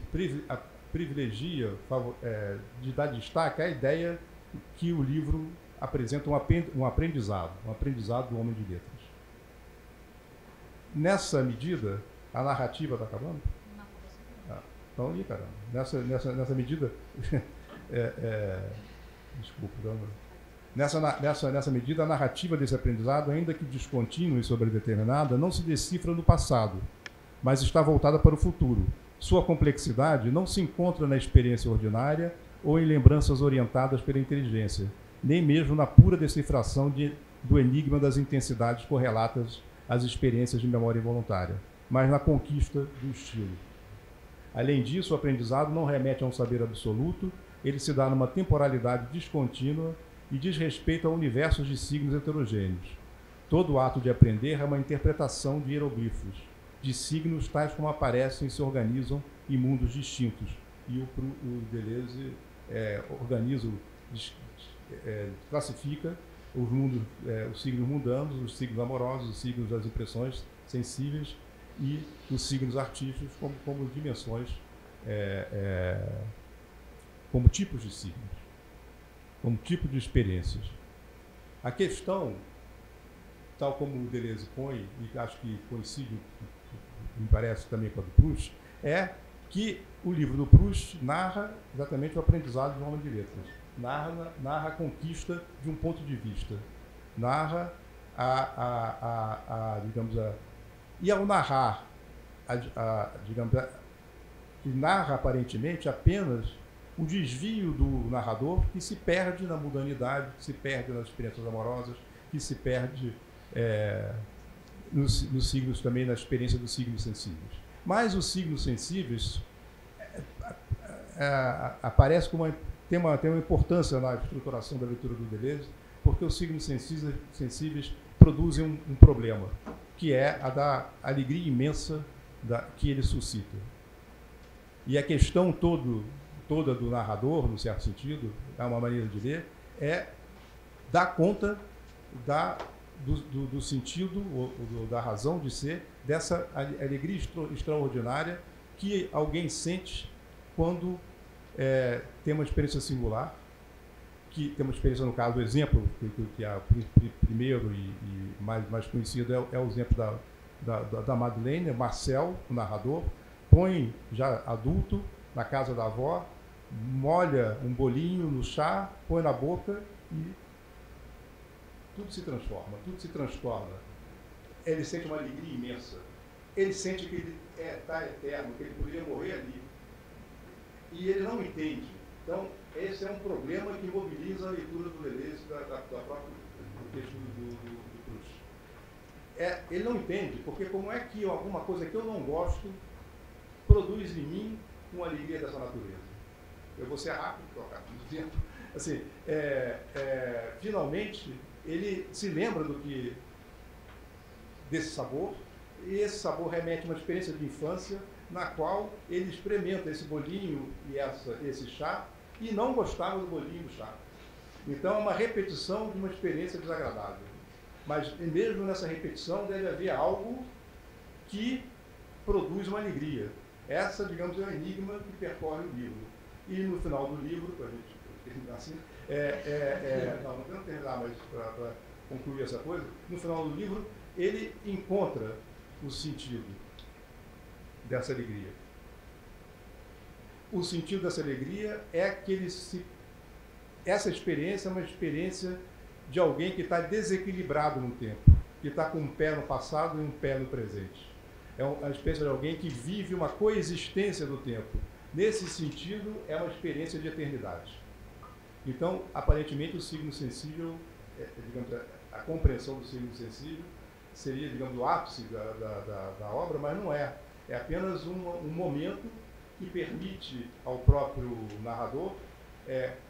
privilegia, de dar destaque à ideia que o livro apresenta um aprendizado do homem de letras. Nessa medida, a narrativa está acabando? Então, caramba. Nessa medida, desculpa, nessa medida, a narrativa desse aprendizado, ainda que descontínua e sobredeterminada, não se decifra no passado, mas está voltada para o futuro. Sua complexidade não se encontra na experiência ordinária ou em lembranças orientadas pela inteligência, nem mesmo na pura decifração do enigma das intensidades correlatas às experiências de memória involuntária, mas na conquista do estilo. Além disso, o aprendizado não remete a um saber absoluto, ele se dá numa temporalidade descontínua e diz respeito a universos de signos heterogêneos. Todo ato de aprender é uma interpretação de hieroglifos, de signos tais como aparecem e se organizam em mundos distintos. E o Deleuze classifica os mundos, os signos mundanos, os signos amorosos, os signos das impressões sensíveis e os signos artísticos como dimensões, como tipos de signos. como tipo de experiências. A questão, tal como o Deleuze põe, e acho que coincide, me parece também com a do Proust, é que o livro do Proust narra exatamente o aprendizado de um homem de letras. Narra a conquista de um ponto de vista. Narra e ao narrar, narra aparentemente apenas o desvio do narrador, que se perde na mundanidade, que se perde nas experiências amorosas, que se perde nos signos também, na experiência dos signos sensíveis. Mas os signos sensíveis aparecem como tem uma importância na estruturação da leitura do Deleuze, porque os signos sensíveis produzem um problema, que é a da alegria imensa que ele suscita. E a questão toda do narrador, no certo sentido, é uma maneira de ler, é dar conta do sentido, ou da razão de ser, dessa alegria extraordinária que alguém sente quando tem uma experiência singular, que tem uma experiência, no caso, do exemplo, que é o primeiro e mais conhecido, é o exemplo da Madeleine, Marcel, o narrador, põe, já adulto, na casa da avó, molha um bolinho no chá, põe na boca e tudo se transforma, tudo se transforma. Ele sente uma alegria imensa. Ele sente que ele está eterno, que ele poderia morrer ali. E ele não entende. Então, esse é um problema que mobiliza a leitura do Deleuze, do texto do Proust. Ele não entende, porque como é que alguma coisa que eu não gosto produz em mim uma alegria dessa natureza? Eu vou ser rápido, trocar muito tempo. Assim, finalmente, ele se lembra desse sabor, e esse sabor remete a uma experiência de infância na qual ele experimenta esse bolinho e esse chá e não gostava do bolinho e do chá. Então, é uma repetição de uma experiência desagradável. Mas, mesmo nessa repetição, deve haver algo que produz uma alegria. Essa, digamos, é o enigma que percorre o livro. E no final do livro, para a gente terminar assim, não quero terminar, mas para concluir essa coisa, no final do livro, ele encontra o sentido dessa alegria. O sentido dessa alegria é que essa experiência é uma experiência de alguém que está desequilibrado no tempo, que está com um pé no passado e um pé no presente. É uma experiência de alguém que vive uma coexistência do tempo. Nesse sentido, é uma experiência de eternidade. Então, aparentemente, o signo sensível, digamos, a compreensão do signo sensível seria, digamos, o ápice da obra, mas não é. É apenas um momento que permite ao próprio narrador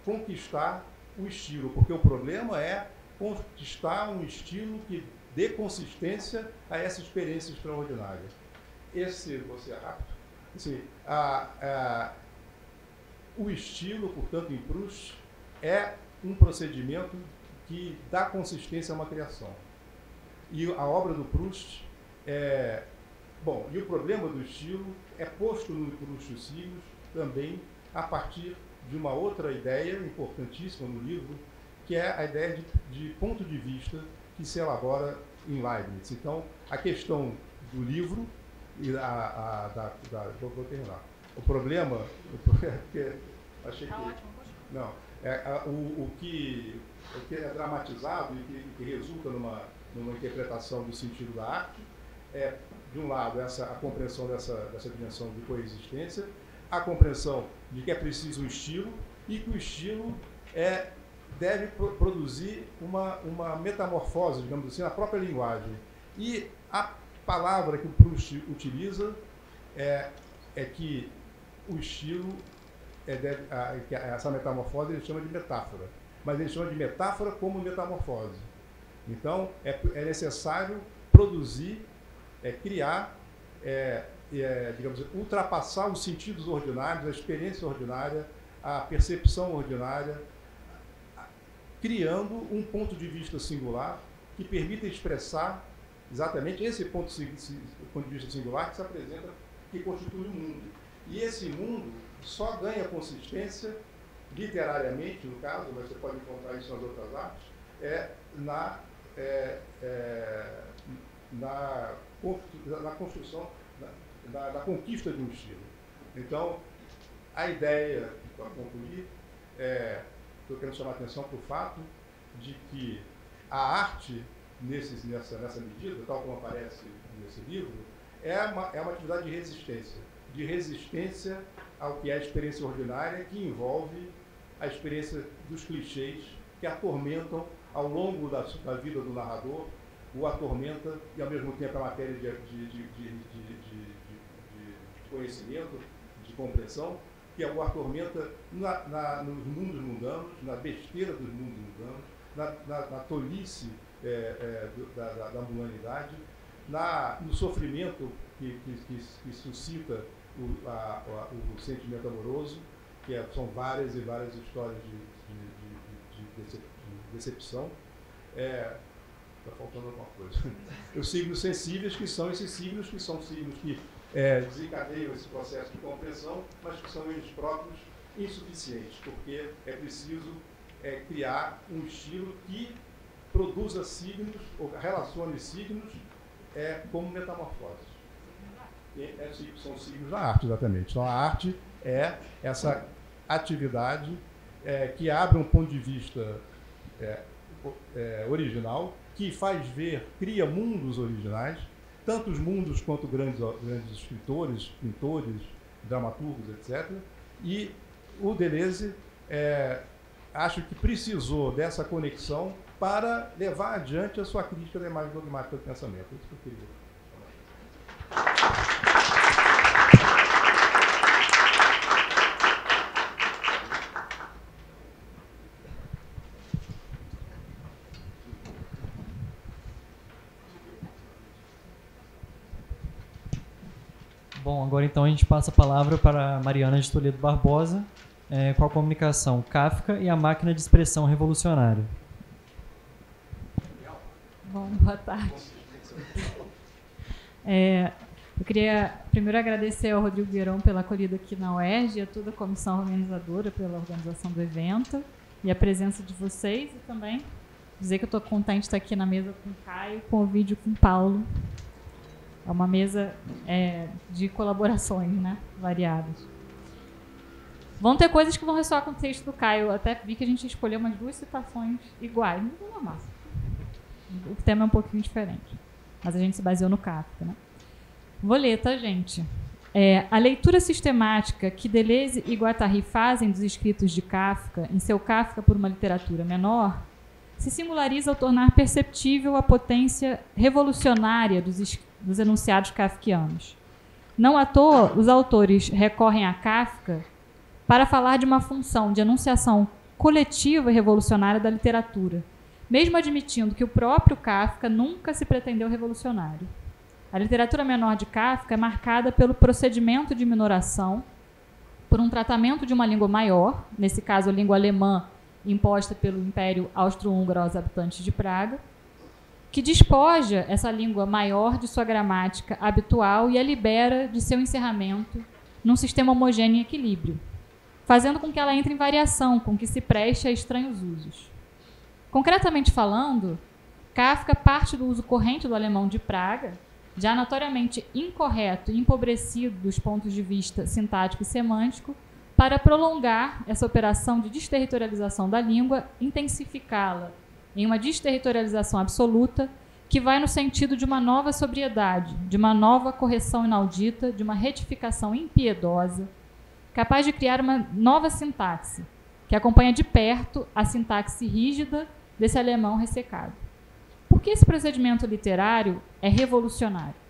conquistar o estilo, porque o problema é conquistar um estilo que dê consistência a essa experiência extraordinária. Você é rápido. Assim, o estilo, portanto, em Proust, é um procedimento que dá consistência a uma criação. E a obra do Proust e o problema do estilo é posto no Proust os Signos também a partir de uma outra ideia importantíssima no livro, que é a ideia de ponto de vista que se elabora em Leibniz. Então, a questão do livro e vou terminar. O problema achei que não o que é dramatizado e que resulta numa interpretação do sentido da arte é, de um lado, a compreensão dessa dimensão de coexistência, a compreensão de que é preciso um estilo e que o estilo deve produzir uma metamorfose, digamos assim, na própria linguagem. E a palavra que o Proust utiliza é que o estilo, essa metamorfose ele chama de metáfora, mas ele chama de metáfora como metamorfose. Então, é necessário produzir, criar, digamos, ultrapassar os sentidos ordinários, a experiência ordinária, a percepção ordinária, criando um ponto de vista singular que permita expressar exatamente esse ponto de vista singular que se apresenta, que constitui o mundo. E esse mundo só ganha consistência literariamente, no caso, mas você pode encontrar isso nas outras artes, na construção, na conquista de um estilo. Então, a ideia, para concluir, estou querendo chamar a atenção para o fato de que a arte, nessa medida, tal como aparece nesse livro, é uma atividade de resistência ao que é a experiência ordinária, que envolve a experiência dos clichês que atormentam ao longo da vida do narrador, o atormenta e, ao mesmo tempo, a matéria de conhecimento, de compreensão, que o atormenta nos mundos mundanos, na besteira dos mundos mundanos, na tolice da humanidade, no sofrimento que suscita o sentimento amoroso, que são várias e várias histórias de decepção. Está faltando alguma coisa. Os signos sensíveis, que são esses signos que desencadeiam esse processo de compreensão, mas que são eles próprios insuficientes, porque é preciso criar um estilo que produza signos, ou relacione signos como metamorfoses. São signos da arte, exatamente. Então, a arte é essa atividade que abre um ponto de vista original, que cria mundos originais, tanto os mundos quanto grandes escritores, pintores, dramaturgos, etc. E o Deleuze, acho que precisou dessa conexão para levar adiante a sua crítica da imagem dogmática do pensamento. É isso que eu queria falar. Bom, agora então a gente passa a palavra para a Mariana de Toledo Barbosa, com a comunicação Kafka e a máquina de expressão revolucionária. Bom, boa tarde. Eu queria primeiro agradecer ao Rodrigo Gueron pela acolhida aqui na UERJ e a toda a comissão organizadora pela organização do evento e a presença de vocês, e também dizer que eu estou contente de estar aqui na mesa com o Caio, com o vídeo com o Paulo. É uma mesa de colaborações, né, variadas. Vão ter coisas que vão ressoar com o texto do Caio. Eu até vi que a gente escolheu umas 2 citações iguais. Não é uma massa. O tema é um pouquinho diferente. Mas a gente se baseou no Kafka, né? Vou ler, tá, gente? A leitura sistemática que Deleuze e Guattari fazem dos escritos de Kafka, em seu Kafka por uma literatura menor, se singulariza ao tornar perceptível a potência revolucionária dos enunciados kafkianos. Não à toa, os autores recorrem a Kafka para falar de uma função de enunciação coletiva e revolucionária da literatura, mesmo admitindo que o próprio Kafka nunca se pretendeu revolucionário. A literatura menor de Kafka é marcada pelo procedimento de minoração, por um tratamento de uma língua maior, nesse caso a língua alemã imposta pelo Império Austro-Húngaro aos habitantes de Praga, que despoja essa língua maior de sua gramática habitual e a libera de seu encerramento num sistema homogêneo em equilíbrio, fazendo com que ela entre em variação, com que se preste a estranhos usos. Concretamente falando, Kafka parte do uso corrente do alemão de Praga, já notoriamente incorreto e empobrecido dos pontos de vista sintático e semântico, para prolongar essa operação de desterritorialização da língua, intensificá-la em uma desterritorialização absoluta que vai no sentido de uma nova sobriedade, de uma nova correção inaudita, de uma retificação impiedosa, capaz de criar uma nova sintaxe, que acompanha de perto a sintaxe rígida desse alemão ressecado. Por que esse procedimento literário é revolucionário?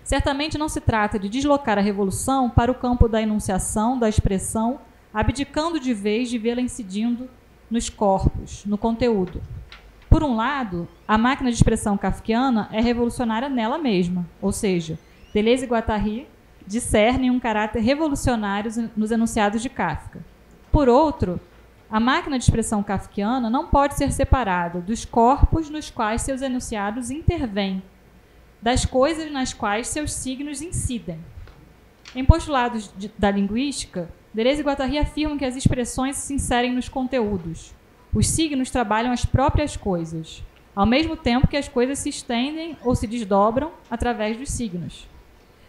Certamente não se trata de deslocar a revolução para o campo da enunciação, da expressão, abdicando de vez de vê-la incidindo nos corpos, no conteúdo. Por um lado, a máquina de expressão kafkiana é revolucionária nela mesma, ou seja, Deleuze e Guattari discernem um caráter revolucionário nos enunciados de Kafka. Por outro, a máquina de expressão kafkiana não pode ser separada dos corpos nos quais seus enunciados intervêm, das coisas nas quais seus signos incidem. Em postulados da linguística, Deleuze e Guattari afirmam que as expressões se inserem nos conteúdos. Os signos trabalham as próprias coisas, ao mesmo tempo que as coisas se estendem ou se desdobram através dos signos.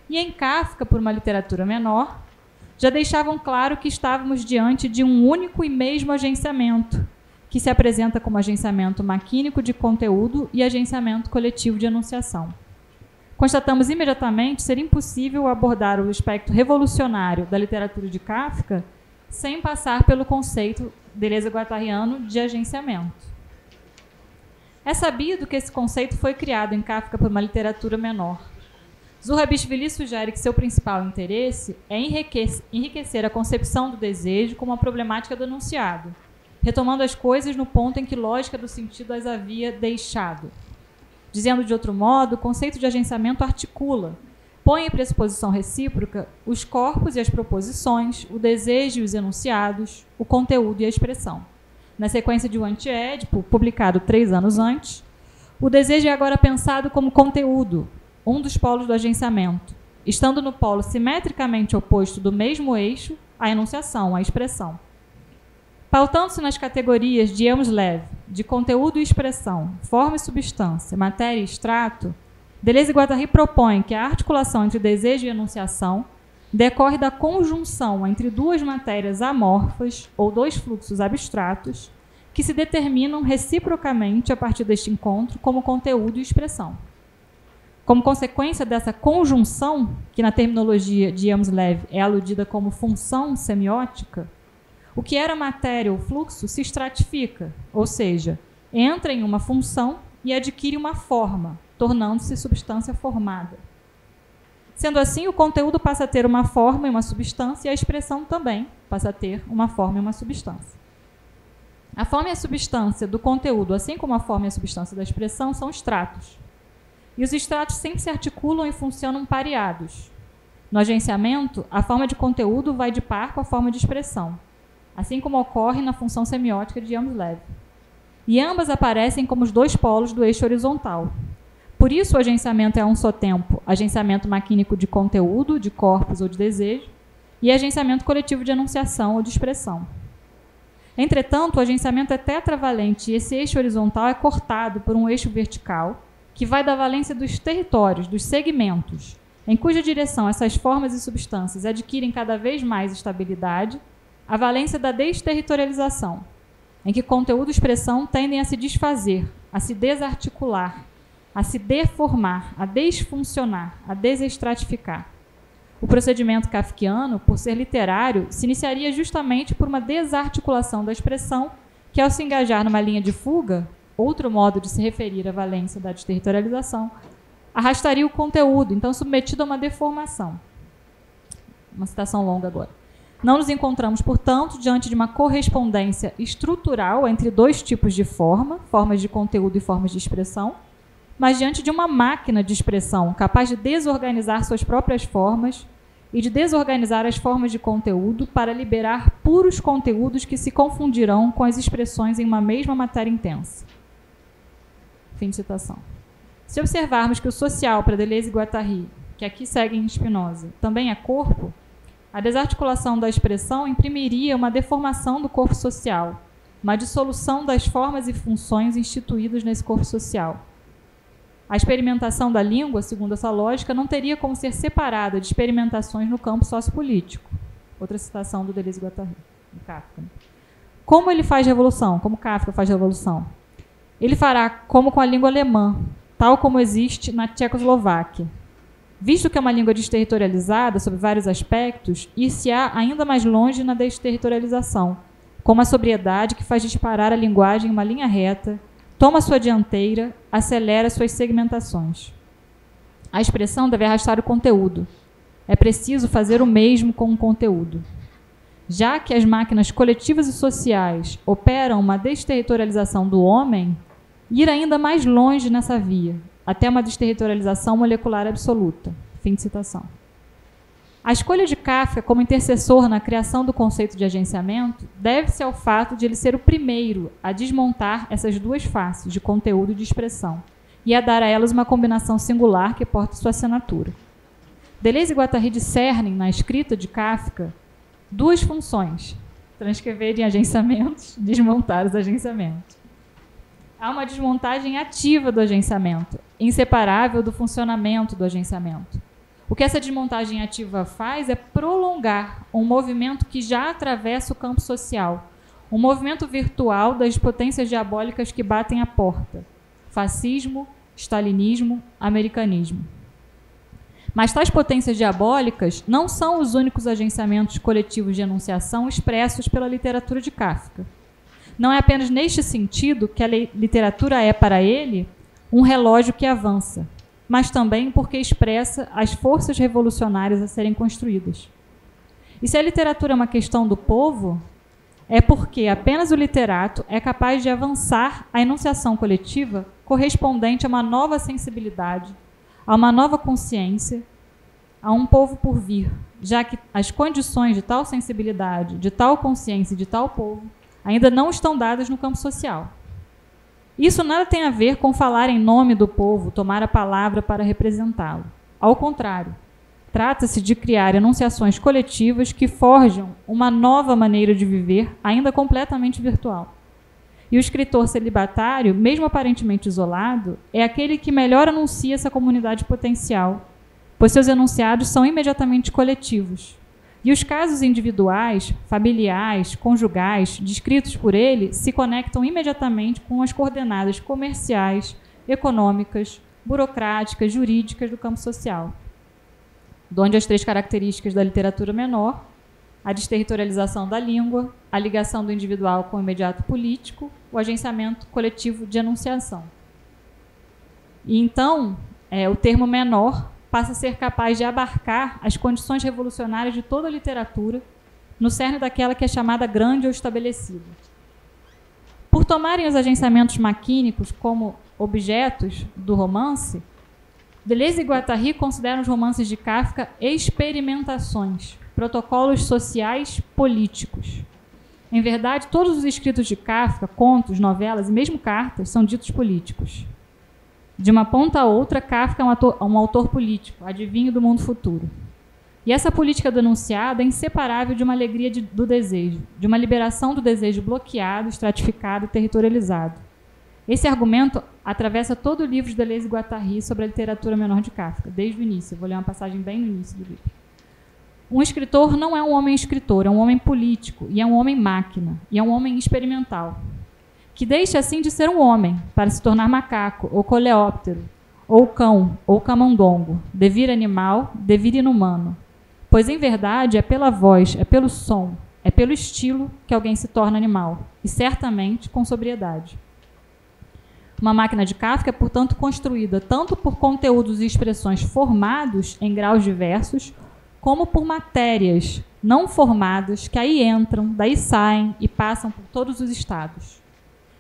E em Kafka, por uma literatura menor, já deixavam claro que estávamos diante de um único e mesmo agenciamento, que se apresenta como agenciamento maquínico de conteúdo e agenciamento coletivo de enunciação. Constatamos imediatamente ser impossível abordar o aspecto revolucionário da literatura de Kafka sem passar pelo conceito deleuze-guattariano de agenciamento. É sabido que esse conceito foi criado em Kafka por uma literatura menor. Zurabishvili sugere que seu principal interesse é enriquecer a concepção do desejo como a problemática do enunciado, retomando as coisas no ponto em que lógica do sentido as havia deixado. Dizendo de outro modo, o conceito de agenciamento articula, põe em pressuposição recíproca os corpos e as proposições, o desejo e os enunciados, o conteúdo e a expressão. Na sequência de O Anti-Édipo, publicado 3 anos antes, o desejo é agora pensado como conteúdo, um dos polos do agenciamento, estando no polo simetricamente oposto do mesmo eixo, a enunciação, a expressão. Pautando-se nas categorias de Elmslev, de conteúdo e expressão, forma e substância, matéria e extrato, Deleuze e Guattari propõem que a articulação entre desejo e enunciação decorre da conjunção entre duas matérias amorfas ou dois fluxos abstratos que se determinam reciprocamente a partir deste encontro como conteúdo e expressão. Como consequência dessa conjunção, que na terminologia de Elmslev é aludida como função semiótica, o que era matéria ou fluxo se estratifica, ou seja, entra em uma função e adquire uma forma, tornando-se substância formada. Sendo assim, o conteúdo passa a ter uma forma e uma substância, e a expressão também passa a ter uma forma e uma substância. A forma e a substância do conteúdo, assim como a forma e a substância da expressão, são estratos. E os estratos sempre se articulam e funcionam pareados. No agenciamento, a forma de conteúdo vai de par com a forma de expressão, assim como ocorre na função semiótica de Elmslev. E ambas aparecem como os dois polos do eixo horizontal. Por isso, o agenciamento é a um só tempo agenciamento maquínico de conteúdo, de corpos ou de desejo, e agenciamento coletivo de enunciação ou de expressão. Entretanto, o agenciamento é tetravalente e esse eixo horizontal é cortado por um eixo vertical que vai da valência dos territórios, dos segmentos, em cuja direção essas formas e substâncias adquirem cada vez mais estabilidade, a valência da desterritorialização, em que conteúdo e expressão tendem a se desfazer, a se desarticular, a se deformar, a desfuncionar, a desestratificar. O procedimento kafkiano, por ser literário, se iniciaria justamente por uma desarticulação da expressão que, ao se engajar numa linha de fuga, outro modo de se referir à valência da desterritorialização, arrastaria o conteúdo, então submetido a uma deformação. Uma citação longa agora. Não nos encontramos, portanto, diante de uma correspondência estrutural entre dois tipos de forma, formas de conteúdo e formas de expressão, mas diante de uma máquina de expressão capaz de desorganizar suas próprias formas e de desorganizar as formas de conteúdo para liberar puros conteúdos que se confundirão com as expressões em uma mesma matéria intensa. Fim de citação. Se observarmos que o social para Deleuze e Guattari, que aqui seguem Spinoza, também é corpo, a desarticulação da expressão imprimiria uma deformação do corpo social, uma dissolução das formas e funções instituídas nesse corpo social. A experimentação da língua, segundo essa lógica, não teria como ser separada de experimentações no campo sociopolítico. Outra citação do Deleuze e Guattari, do Kafka. Como ele faz revolução? Como Kafka faz revolução? Ele fará como com a língua alemã, tal como existe na Tchecoslováquia. Visto que é uma língua desterritorializada sob vários aspectos, ir-se-á ainda mais longe na desterritorialização, com uma sobriedade que faz disparar a linguagem em uma linha reta, toma sua dianteira, acelera suas segmentações. A expressão deve arrastar o conteúdo. É preciso fazer o mesmo com o conteúdo. Já que as máquinas coletivas e sociais operam uma desterritorialização do homem, ir ainda mais longe nessa via, até uma desterritorialização molecular absoluta. Fim de citação. A escolha de Kafka como intercessor na criação do conceito de agenciamento deve-se ao fato de ele ser o primeiro a desmontar essas duas faces de conteúdo e de expressão e a dar a elas uma combinação singular que porta sua assinatura. Deleuze e Guattari discernem, na escrita de Kafka, duas funções: transcrever em agenciamentos, desmontar os agenciamentos. Há uma desmontagem ativa do agenciamento, inseparável do funcionamento do agenciamento. O que essa desmontagem ativa faz é prolongar um movimento que já atravessa o campo social, um movimento virtual das potências diabólicas que batem à porta: fascismo, stalinismo, americanismo. Mas tais potências diabólicas não são os únicos agenciamentos coletivos de enunciação expressos pela literatura de Kafka. Não é apenas neste sentido que a literatura é, para ele, um relógio que avança, mas também porque expressa as forças revolucionárias a serem construídas. E se a literatura é uma questão do povo, é porque apenas o literato é capaz de avançar a enunciação coletiva correspondente a uma nova sensibilidade, a uma nova consciência, a um povo por vir, já que as condições de tal sensibilidade, de tal consciência e de tal povo ainda não estão dadas no campo social. Isso nada tem a ver com falar em nome do povo, tomar a palavra para representá-lo. Ao contrário, trata-se de criar enunciações coletivas que forjam uma nova maneira de viver, ainda completamente virtual. E o escritor celibatário, mesmo aparentemente isolado, é aquele que melhor anuncia essa comunidade potencial, pois seus enunciados são imediatamente coletivos. E os casos individuais, familiares, conjugais, descritos por ele, se conectam imediatamente com as coordenadas comerciais, econômicas, burocráticas, jurídicas do campo social, donde as três características da literatura menor, a desterritorialização da língua, a ligação do individual com o imediato político, o agenciamento coletivo de enunciação. E então, o termo menor passa a ser capaz de abarcar as condições revolucionárias de toda a literatura, no cerne daquela que é chamada grande ou estabelecida. Por tomarem os agenciamentos maquínicos como objetos do romance, Deleuze e Guattari consideram os romances de Kafka experimentações, protocolos sociais políticos. Em verdade, todos os escritos de Kafka, contos, novelas e mesmo cartas, são ditos políticos. De uma ponta a outra, Kafka é um autor político, adivinho do mundo futuro. E essa política denunciada é inseparável de uma alegria do desejo, de uma liberação do desejo bloqueado, estratificado e territorializado. Esse argumento atravessa todo o livro de Deleuze e Guattari sobre a literatura menor de Kafka, desde o início. Eu vou ler uma passagem bem no início do livro. Um escritor não é um homem escritor, é um homem político, e é um homem máquina, e é um homem experimental, que deixa assim de ser um homem para se tornar macaco, ou coleóptero, ou cão, ou camundongo, devir animal, devir inumano. Pois, em verdade, é pela voz, é pelo som, é pelo estilo que alguém se torna animal, e certamente com sobriedade. Uma máquina de Kafka é, portanto, construída tanto por conteúdos e expressões formados em graus diversos, como por matérias não formadas que aí entram, daí saem e passam por todos os estados.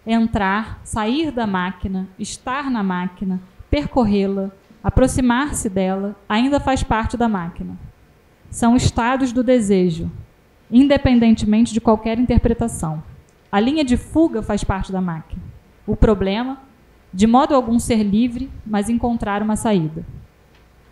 Entrar, sair da máquina, estar na máquina, percorrê-la, aproximar-se dela, ainda faz parte da máquina. São estados do desejo, independentemente de qualquer interpretação. A linha de fuga faz parte da máquina. O problema, de modo algum ser livre, mas encontrar uma saída.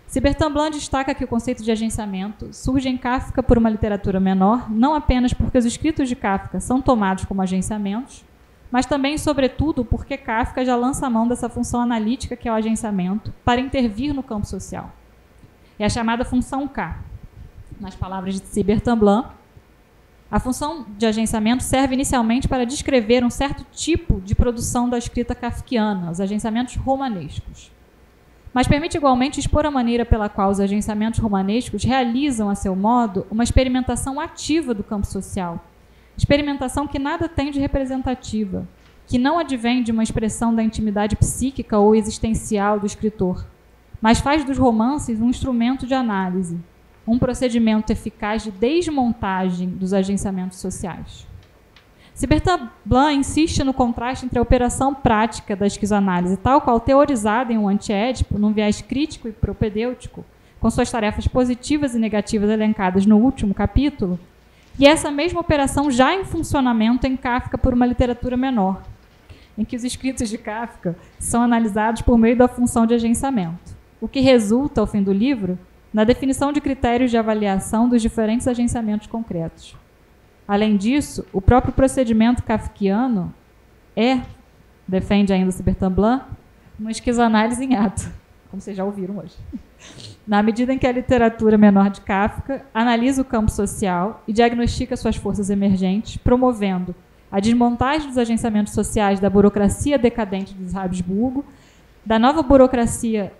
Se Bertrand Blanc destaca que o conceito de agenciamento surge em Kafka por uma literatura menor, não apenas porque os escritos de Kafka são tomados como agenciamentos, mas também, sobretudo, porque Kafka já lança a mão dessa função analítica que é o agenciamento para intervir no campo social. É a chamada função K. Nas palavras de Bertrand Blanc, a função de agenciamento serve inicialmente para descrever um certo tipo de produção da escrita kafkiana, os agenciamentos romanescos. Mas permite igualmente expor a maneira pela qual os agenciamentos romanescos realizam, a seu modo, uma experimentação ativa do campo social. Experimentação que nada tem de representativa, que não advém de uma expressão da intimidade psíquica ou existencial do escritor, mas faz dos romances um instrumento de análise, um procedimento eficaz de desmontagem dos agenciamentos sociais. Se Bertrand Blanc insiste no contraste entre a operação prática da esquizoanálise, tal qual teorizada em um antiédipo, num viés crítico e propedêutico, com suas tarefas positivas e negativas elencadas no último capítulo, e essa mesma operação já em funcionamento em Kafka por uma literatura menor, em que os escritos de Kafka são analisados por meio da função de agenciamento. O que resulta, ao fim do livro, na definição de critérios de avaliação dos diferentes agenciamentos concretos. Além disso, o próprio procedimento kafkiano defende ainda Cybertin Blanc, uma esquizoanálise em ato, como vocês já ouviram hoje. Na medida em que a literatura menor de Kafka analisa o campo social e diagnostica suas forças emergentes, promovendo a desmontagem dos agenciamentos sociais da burocracia decadente dos Habsburgo, da nova burocracia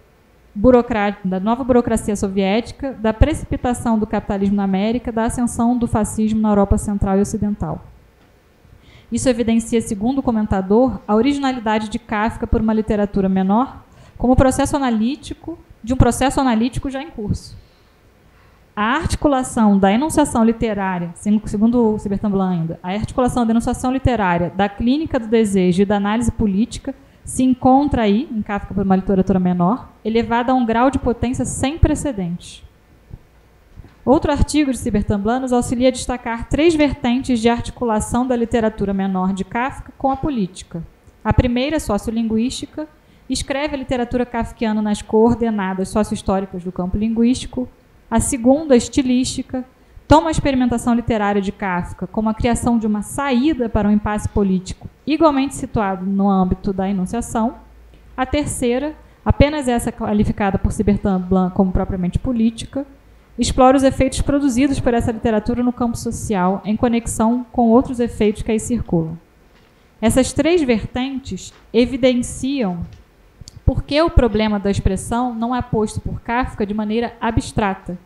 soviética, da precipitação do capitalismo na América, da ascensão do fascismo na Europa Central e Ocidental. Isso evidencia, segundo o comentador, a originalidade de Kafka por uma literatura menor como processo analítico de um processo analítico já em curso. A articulação da enunciação literária, segundo o Cybertin Blanc ainda, a articulação da enunciação literária, da clínica do desejo e da análise política se encontra aí, em Kafka por uma literatura menor, elevada a um grau de potência sem precedentes. Outro artigo de Cybertin Blanc nos auxilia a destacar 3 vertentes de articulação da literatura menor de Kafka com a política. A primeira, sociolinguística, escreve a literatura kafkiana nas coordenadas sociohistóricas do campo linguístico. A segunda, estilística, toma a experimentação literária de Kafka como a criação de uma saída para um impasse político igualmente situado no âmbito da enunciação. A terceira, apenas essa qualificada por Cybertin Blanc como propriamente política, explora os efeitos produzidos por essa literatura no campo social em conexão com outros efeitos que aí circulam. Essas 3 vertentes evidenciam por que o problema da expressão não é posto por Kafka de maneira abstrata,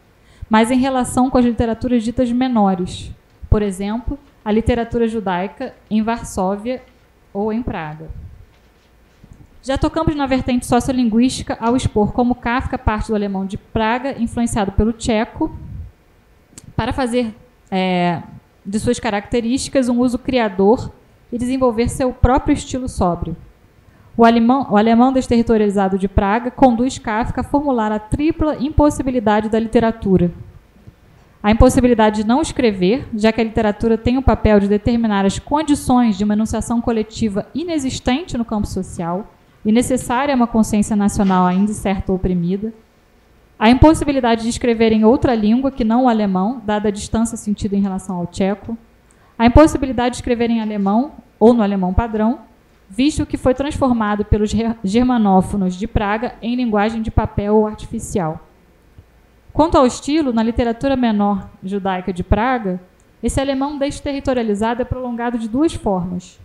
mas em relação com as literaturas ditas menores. Por exemplo, a literatura judaica em Varsóvia ou em Praga. Já tocamos na vertente sociolinguística ao expor como Kafka parte do alemão de Praga, influenciado pelo tcheco, para fazer de suas características um uso criador e desenvolver seu próprio estilo sóbrio. O alemão desterritorializado de Praga conduz Kafka a formular a tripla impossibilidade da literatura. A impossibilidade de não escrever, já que a literatura tem o papel de determinar as condições de uma enunciação coletiva inexistente no campo social e necessária a uma consciência nacional ainda incerta ou oprimida. A impossibilidade de escrever em outra língua que não o alemão, dada a distância sentida em relação ao tcheco. A impossibilidade de escrever em alemão ou no alemão padrão, visto que foi transformado pelos germanófonos de Praga em linguagem de papel ou artificial. Quanto ao estilo, na literatura menor judaica de Praga, esse alemão desterritorializado é prolongado de 2 formas.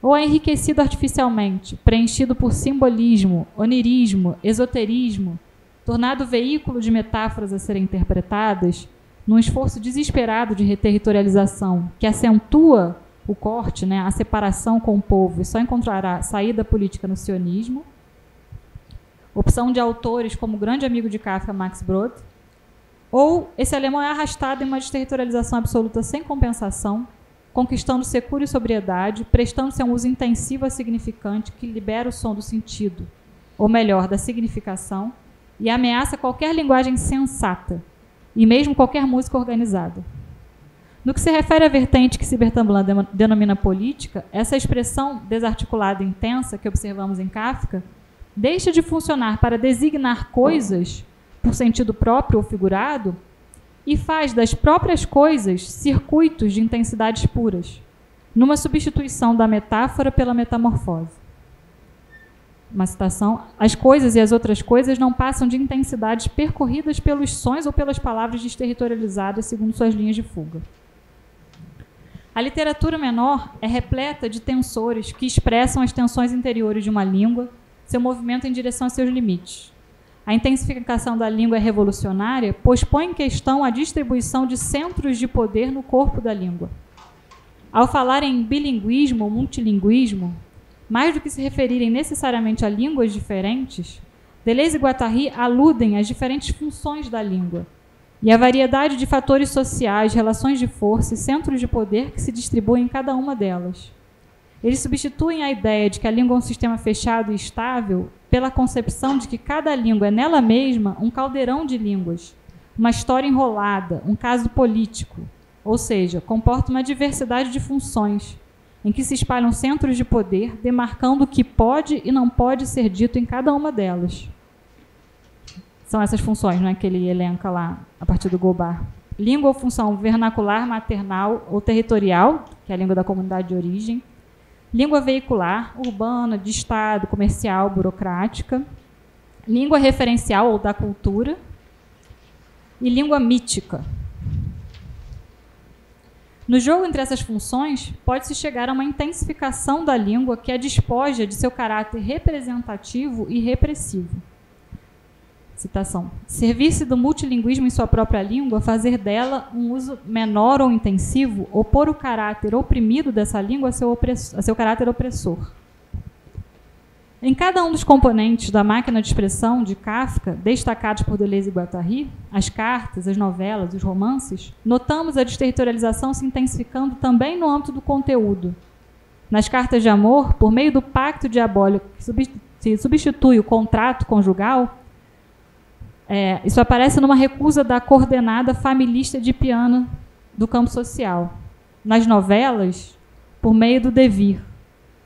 Ou é enriquecido artificialmente, preenchido por simbolismo, onirismo, esoterismo, tornado veículo de metáforas a serem interpretadas, num esforço desesperado de reterritorialização, que acentua o corte, a separação com o povo, e só encontrará saída política no sionismo. Opção de autores como o grande amigo de Kafka, Max Brod. Ou esse alemão é arrastado em uma desterritorialização absoluta sem compensação, conquistando secura e sobriedade, prestando-se a um uso intensivo a significante que libera o som do sentido, ou melhor, da significação, e ameaça qualquer linguagem sensata, e mesmo qualquer música organizada. No que se refere à vertente que Cybertin Blanc denomina política, essa expressão desarticulada e intensa que observamos em Kafka deixa de funcionar para designar coisas por sentido próprio ou figurado e faz das próprias coisas circuitos de intensidades puras, numa substituição da metáfora pela metamorfose. Uma citação: as coisas e as outras coisas não passam de intensidades percorridas pelos sons ou pelas palavras desterritorializadas segundo suas linhas de fuga. A literatura menor é repleta de tensores que expressam as tensões interiores de uma língua, seu movimento em direção a seus limites. A intensificação da língua é revolucionária, pois põe em questão a distribuição de centros de poder no corpo da língua. Ao falar em bilinguismo ou multilinguismo, mais do que se referirem necessariamente a línguas diferentes, Deleuze e Guattari aludem às diferentes funções da língua e à variedade de fatores sociais, relações de força e centros de poder que se distribuem em cada uma delas. Eles substituem a ideia de que a língua é um sistema fechado e estável pela concepção de que cada língua é nela mesma um caldeirão de línguas, uma história enrolada, um caso político, ou seja, comporta uma diversidade de funções, em que se espalham centros de poder, demarcando o que pode e não pode ser dito em cada uma delas. São essas funções, né, que ele elenca lá a partir do Gobar. Língua ou função vernacular, maternal ou territorial, que é a língua da comunidade de origem. Língua veicular, urbana, de estado, comercial, burocrática. Língua referencial ou da cultura. E língua mítica. No jogo entre essas funções, pode-se chegar a uma intensificação da língua que a despoja de seu caráter representativo e repressivo. Citação. Servir-se do multilinguismo em sua própria língua, fazer dela um uso menor ou intensivo, opor o caráter oprimido dessa língua a seu caráter opressor. Em cada um dos componentes da máquina de expressão de Kafka, destacados por Deleuze e Guattari, as cartas, as novelas, os romances, notamos a desterritorialização se intensificando também no âmbito do conteúdo. Nas cartas de amor, por meio do pacto diabólico que substitui o contrato conjugal, isso aparece numa recusa da coordenada familista de piano do campo social. Nas novelas, por meio do devir,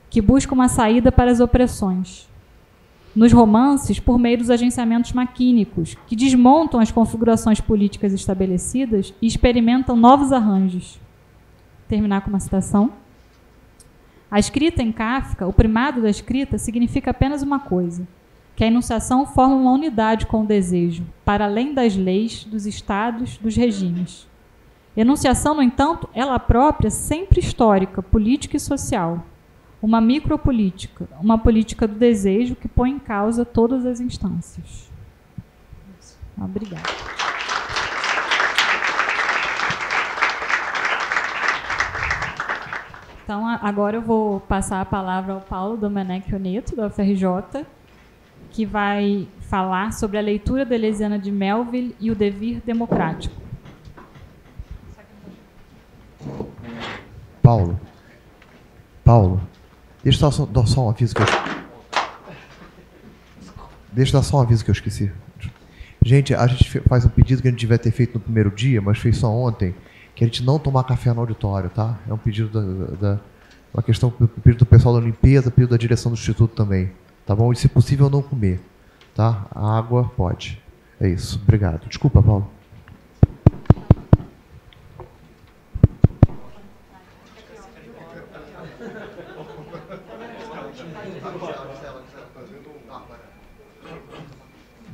que busca uma saída para as opressões. Nos romances, por meio dos agenciamentos maquínicos, que desmontam as configurações políticas estabelecidas e experimentam novos arranjos. Vou terminar com uma citação. A escrita em Kafka, o primado da escrita, significa apenas uma coisa, que a enunciação forma uma unidade com o desejo, para além das leis, dos estados, dos regimes. Enunciação, no entanto, ela própria, sempre histórica, política e social. Uma micropolítica, uma política do desejo que põe em causa todas as instâncias. Obrigada. Então, agora eu vou passar a palavra ao Paulo Domenech Neto, da UFRJ, que vai falar sobre a leitura deleuziana de Melville e o devir democrático. Paulo, deixa eu dar só um aviso que eu esqueci. Gente, a gente faz um pedido que a gente devia ter feito no primeiro dia, mas fez só ontem, que a gente não tomar café no auditório, tá? É um pedido uma questão, pedido do pessoal da limpeza, pedido da direção do Instituto também, tá bom? E se possível não comer, tá? A água pode. É isso. Obrigado. Desculpa, Paulo.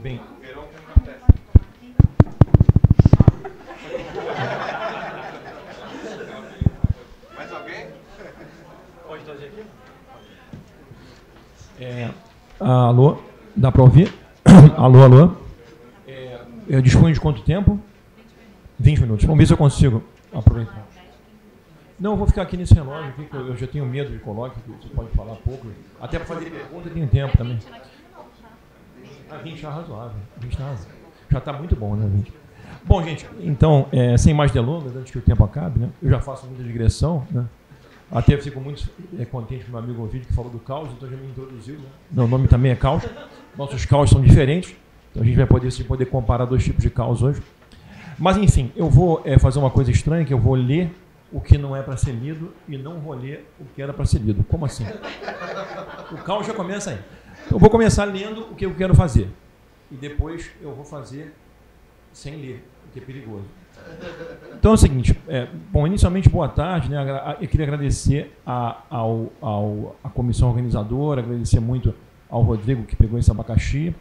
Bem, mais alguém? Pode trazer aqui? Alô, dá para ouvir? Alô. Eu disponho de quanto tempo? 20 minutos. Vamos ver se eu consigo aproveitar. Não, eu vou ficar aqui nesse relógio aqui, que eu já tenho medo de coloque, que você pode falar pouco. Até para fazer pergunta tem tempo também. 20 está razoável. 20 tá razoável. Já está muito bom, né, 20? Bom, gente, então, sem mais delongas, antes que o tempo acabe, né, eu já faço muita digressão, né? Até fico muito contente com o meu amigo Ovidio, que falou do caos, então já me introduziu. Né? Meu nome também é caos. Nossos caos são diferentes, então a gente vai poder comparar dois tipos de caos hoje. Mas, enfim, eu vou fazer uma coisa estranha, que eu vou ler o que não é para ser lido e não vou ler o que era para ser lido. Como assim? O caos já começa aí. Eu vou começar lendo o que eu quero fazer. E depois eu vou fazer sem ler, o que é perigoso. Então é o seguinte, bom, inicialmente, boa tarde, né? Eu queria agradecer à comissão organizadora, agradecer muito ao Rodrigo, que pegou esse abacaxi,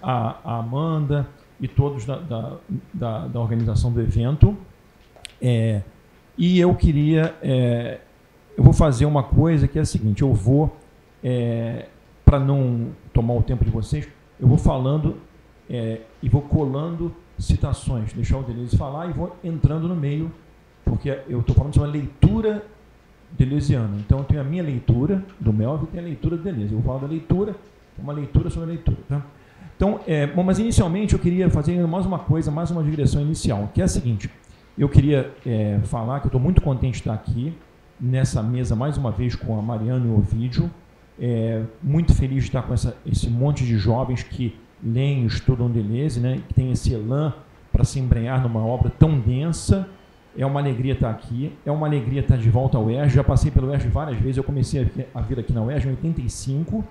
a Amanda e todos da organização do evento. E eu queria... eu vou fazer uma coisa que é a seguinte, eu vou... para não tomar o tempo de vocês, eu vou falando e vou colando citações, deixar o Deleuze falar e vou entrando no meio, porque eu estou falando de uma leitura deleuziana. Então, eu tenho a minha leitura do Melville e tenho a leitura do Deleuze. Eu vou falar da leitura, uma leitura sobre a leitura. Tá? Então, bom, mas inicialmente eu queria fazer mais uma coisa, mais uma digressão inicial, que é a seguinte, eu queria falar que eu estou muito contente de estar aqui, nessa mesa, mais uma vez, com a Mariana e o Ovidio, muito feliz de estar com esse monte de jovens que leem e estudam Deleuze, né, que tem esse elan para se embrenhar numa obra tão densa. É uma alegria estar aqui, é uma alegria estar de volta ao UERJ. Já passei pelo UERJ várias vezes, eu comecei a vir aqui na UERJ em 85,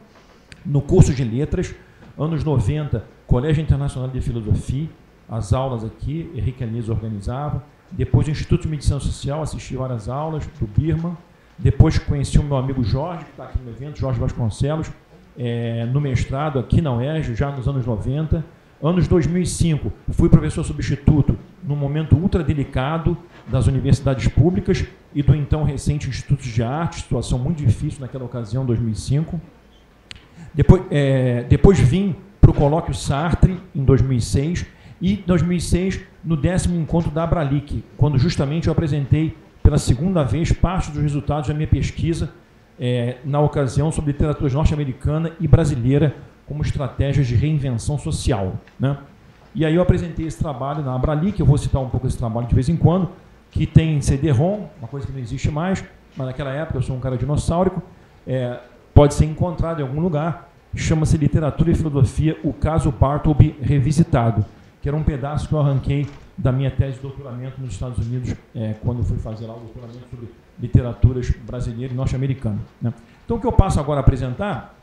no curso de letras, anos 90, Colégio Internacional de Filosofia, as aulas aqui, Henrique Anísio organizava. Depois do Instituto de Medicina Social, assisti várias aulas do Birman. Depois conheci o meu amigo Jorge, que está aqui no evento, Jorge Vasconcelos, no mestrado aqui na UERJ, já nos anos 90. Anos 2005, fui professor substituto num momento ultra delicado das universidades públicas e do então recente Instituto de Arte, situação muito difícil naquela ocasião, 2005. Depois vim para o Colóquio Sartre, em 2006, e em 2006, no 10º encontro da Abralic, quando justamente eu apresentei pela segunda vez parte dos resultados da minha pesquisa, na ocasião, sobre literatura norte-americana e brasileira como estratégias de reinvenção social, né? E aí eu apresentei esse trabalho na Abralic, eu vou citar um pouco esse trabalho de vez em quando, que tem CD-ROM, uma coisa que não existe mais, mas naquela época eu sou um cara dinossáurico, pode ser encontrado em algum lugar, chama-se Literatura e Filosofia, o caso Bartleby revisitado, que era um pedaço que eu arranquei da minha tese de doutoramento nos Estados Unidos, quando eu fui fazer lá o doutoramento sobre literaturas brasileira e norte-americana, né? Então o que eu passo agora a apresentar,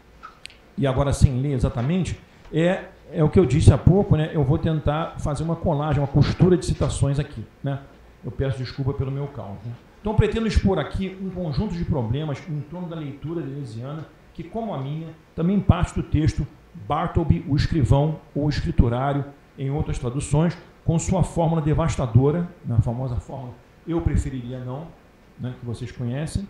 e agora sem ler exatamente, é o que eu disse há pouco, né? Eu vou tentar fazer uma colagem, uma costura de citações aqui, né? Eu peço desculpa pelo meu cálculo. Então, pretendo expor aqui um conjunto de problemas em torno da leitura deleuziana, que, como a minha, também parte do texto Bartleby, o escrivão ou escriturário, em outras traduções, com sua fórmula devastadora, na famosa fórmula eu preferiria não, né, que vocês conhecem,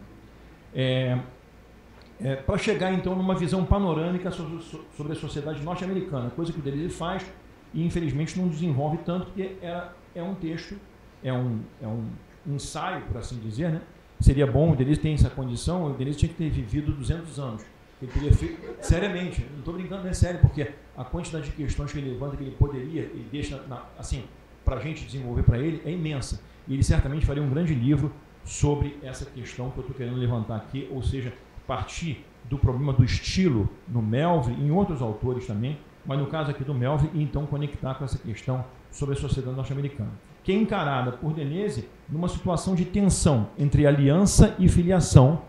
para chegar, então, numa visão panorâmica sobre a sociedade norte-americana, coisa que o Deleuze faz e, infelizmente, não desenvolve tanto, porque é um texto, é um ensaio, por assim dizer, né? Seria bom, o Deleuze tem essa condição, o Deleuze tinha que ter vivido 200 anos. Ele teria feito, seriamente, não estou brincando, é sério, porque a quantidade de questões que ele levanta, que ele poderia, ele deixa, assim, para a gente desenvolver para ele, é imensa. E ele certamente faria um grande livro sobre essa questão que eu estou querendo levantar aqui, ou seja, partir do problema do estilo no Melville e em outros autores também, mas no caso aqui do Melville, e então conectar com essa questão sobre a sociedade norte-americana, que é encarada por Deleuze numa situação de tensão entre aliança e filiação,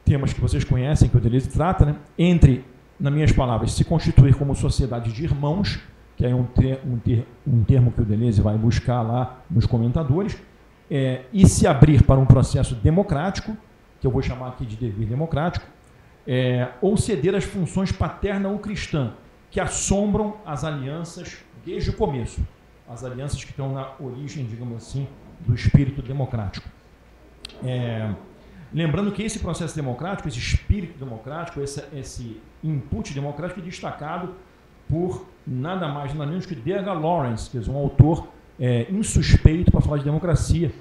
temas que vocês conhecem, que o Deleuze trata, né? Entre, nas minhas palavras, se constituir como sociedade de irmãos, que é um termo que o Deleuze vai buscar lá nos comentadores, e se abrir para um processo democrático, que eu vou chamar aqui de dever democrático, ou ceder às funções paterna ou cristã, que assombram as alianças desde o começo, as alianças que estão na origem, digamos assim, do espírito democrático. Lembrando que esse processo democrático, esse espírito democrático, esse input democrático é destacado por nada mais nada menos que D.H. Lawrence, que é um autor insuspeito para falar de democracia.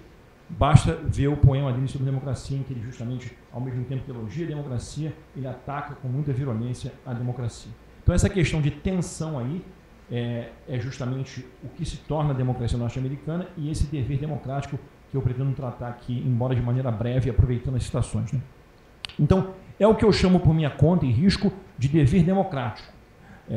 Basta ver o poema dele sobre democracia, em que ele justamente, ao mesmo tempo que elogia a democracia, ele ataca com muita virulência a democracia. Então essa questão de tensão aí é justamente o que se torna a democracia norte-americana e esse dever democrático que eu pretendo tratar aqui, embora de maneira breve, aproveitando as citações, né? Então, é o que eu chamo por minha conta e risco de dever democrático,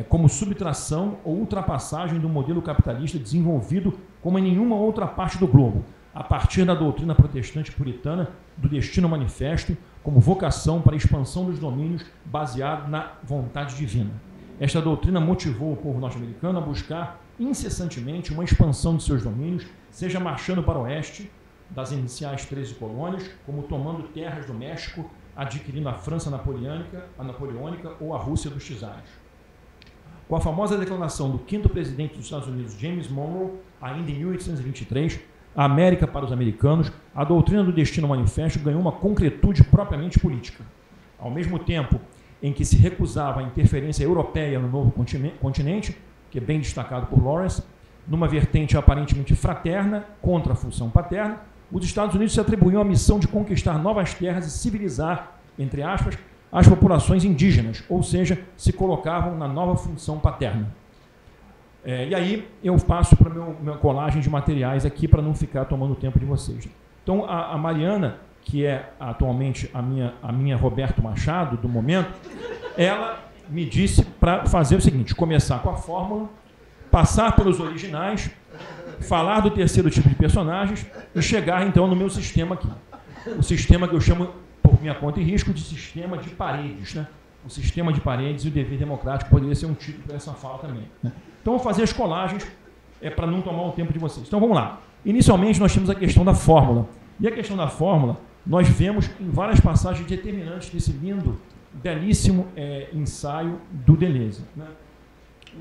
como subtração ou ultrapassagem do modelo capitalista desenvolvido como em nenhuma outra parte do globo, a partir da doutrina protestante puritana do Destino Manifesto, como vocação para a expansão dos domínios baseado na vontade divina. Esta doutrina motivou o povo norte-americano a buscar incessantemente uma expansão de seus domínios, seja marchando para o oeste das iniciais 13 colônias, como tomando terras do México, adquirindo a França napoleônica ou a Rússia dos czares. Com a famosa declaração do 5º presidente dos Estados Unidos, James Monroe, ainda em 1823, a América para os americanos, a doutrina do Destino Manifesto ganhou uma concretude propriamente política. Ao mesmo tempo em que se recusava a interferência europeia no novo continente, que é bem destacado por Lawrence, numa vertente aparentemente fraterna contra a função paterna, os Estados Unidos se atribuíam a missão de conquistar novas terras e civilizar, entre aspas, as populações indígenas, ou seja, se colocavam na nova função paterna. E aí eu passo para a minha colagem de materiais aqui para não ficar tomando tempo de vocês. Então, a Mariana, que é atualmente a minha Roberto Machado do momento, ela me disse para fazer o seguinte: começar com a fórmula, passar pelos originais, falar do terceiro tipo de personagens e chegar então no meu sistema aqui. O sistema que eu chamo, por minha conta e risco, de sistema de paredes, né? o sistema de paredes e o dever democrático poderia ser um título para essa fala também, né? Então, vou fazer as colagens para não tomar o tempo de vocês. Então, vamos lá. Inicialmente, nós temos a questão da fórmula. E a questão da fórmula, nós vemos em várias passagens determinantes desse lindo, belíssimo ensaio do Deleuze, né?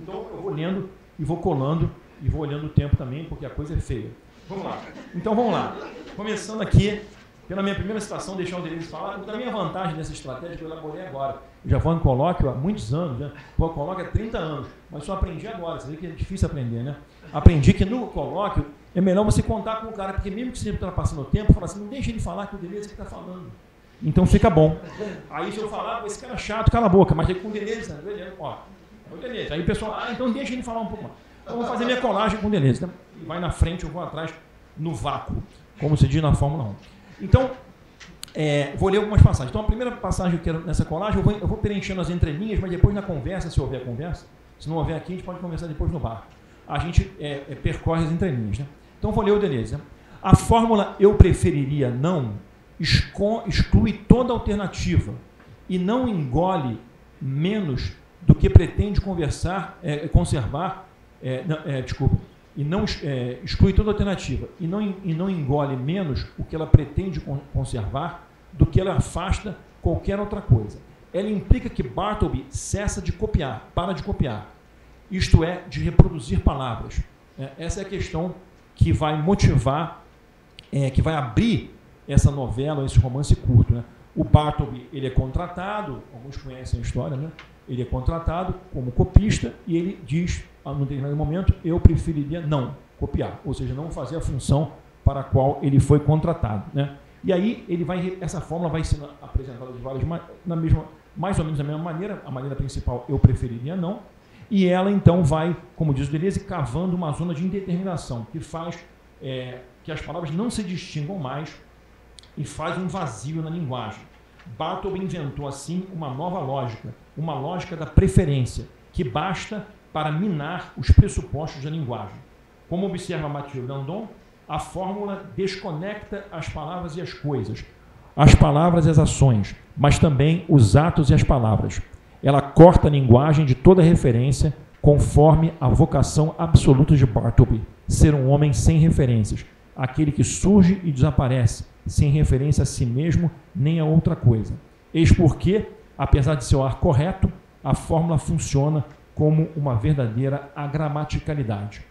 Então, eu vou lendo e vou colando e vou olhando o tempo também, porque a coisa é feia. Vamos lá. Então, vamos lá. Começando aqui, pela minha primeira citação, deixar o Deleuze falar. Da minha vantagem dessa estratégia que eu elaborei agora. Eu já vou em colóquio há muitos anos, né? Vou colóquio há 30 anos, mas só aprendi agora. Você vê que é difícil aprender, né? Aprendi que no colóquio é melhor você contar com o cara, porque mesmo que você está passando o tempo, fala assim, não deixa ele falar que o Deleuze está falando. Então fica bom. Aí se eu falar, esse cara é chato, cala a boca, mas aí com o Deleuze, né? Ó, o Deleuze. Aí o pessoal, então deixa ele falar um pouco mais. Então eu vou fazer minha colagem com o Deleuze, né? Vai na frente, eu vou atrás no vácuo, como se diz na Fórmula 1. Então, vou ler algumas passagens. Então, a primeira passagem que eu quero nessa colagem, eu vou preenchendo as entrelinhas, mas depois na conversa, se houver conversa, se não houver aqui, a gente pode conversar depois no bar. A gente percorre as entrelinhas, né? Então, vou ler o Deleuze, né? A fórmula eu preferiria não exclui toda alternativa e não engole menos do que pretende conservar, e não exclui toda alternativa e não engole menos o que ela pretende conservar do que ela afasta qualquer outra coisa. Ela implica que Bartleby cessa de copiar, para de copiar, isto é, de reproduzir palavras. Essa é a questão que vai motivar, que vai abrir essa novela, esse romance curto, né? O Bartleby, ele é contratado, alguns conhecem a história, né? Ele é contratado como copista e ele diz, num determinado momento, eu preferiria não copiar, ou seja, não fazer a função para a qual ele foi contratado, né? E aí essa fórmula vai ser apresentada de várias mais ou menos da mesma maneira, a maneira principal eu preferiria não, e ela então vai, como diz o Deleuze, cavando uma zona de indeterminação que faz que as palavras não se distingam mais e faz um vazio na linguagem. Bartleby inventou assim uma nova lógica, uma lógica da preferência, que basta para minar os pressupostos da linguagem. Como observa Mathieu Landon, a fórmula desconecta as palavras e as coisas, as palavras e as ações, mas também os atos e as palavras. Ela corta a linguagem de toda referência, conforme a vocação absoluta de Bartleby, ser um homem sem referências, aquele que surge e desaparece, sem referência a si mesmo nem a outra coisa. Eis porque, apesar de seu ar correto, a fórmula funciona como uma verdadeira agramaticalidade.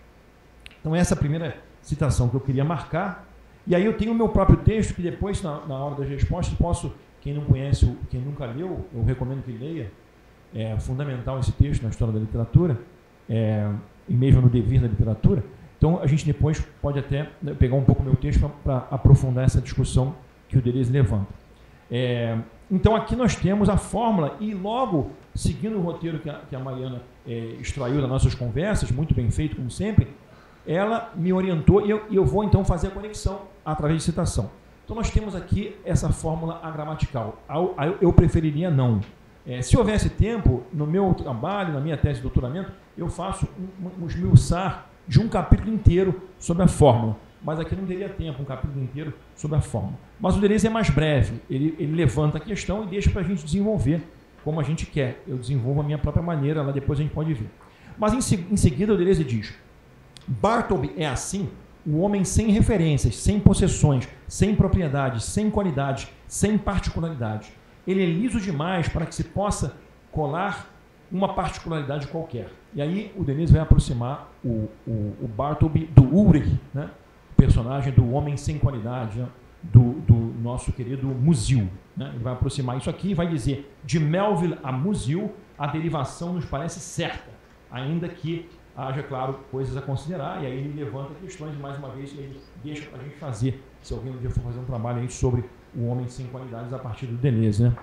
Então essa é a primeira citação que eu queria marcar. E aí eu tenho o meu próprio texto, que depois, na hora das respostas, quem não conhece, quem nunca leu, eu recomendo que leia. É fundamental esse texto na história da literatura, e mesmo no devir da literatura. Então, a gente depois pode até pegar um pouco o meu texto para aprofundar essa discussão que o Deleuze levanta. Então, aqui nós temos a fórmula e logo, seguindo o roteiro que a Mariana extraiu das nossas conversas, muito bem feito, como sempre, ela me orientou e eu vou, então, fazer a conexão através de citação. Então, nós temos aqui essa fórmula agramatical. Eu preferiria não. Se houvesse tempo, no meu trabalho, na minha tese de doutoramento, eu faço um esmiuçar de um capítulo inteiro sobre a fórmula. Mas aqui não teria tempo, um capítulo inteiro sobre a fórmula. Mas o Deleuze é mais breve. Ele levanta a questão e deixa para a gente desenvolver como a gente quer. Eu desenvolvo a minha própria maneira, lá depois a gente pode ver. Mas em seguida o Deleuze diz: Bartleby é assim, o homem sem referências, sem possessões, sem propriedades, sem qualidades, sem particularidades. Ele é liso demais para que se possa colar uma particularidade qualquer. E aí o Deleuze vai aproximar o Bartleby do Ulrich, né? O personagem do homem sem qualidade, né? do nosso querido Musil. Né? Ele vai aproximar isso aqui e vai dizer: de Melville a Musil, a derivação nos parece certa, ainda que haja, claro, coisas a considerar. E aí ele levanta questões e, mais uma vez, ele deixa para a gente fazer, se alguém um dia for fazer um trabalho aí sobre o homem sem qualidades a partir do Deleuze, né?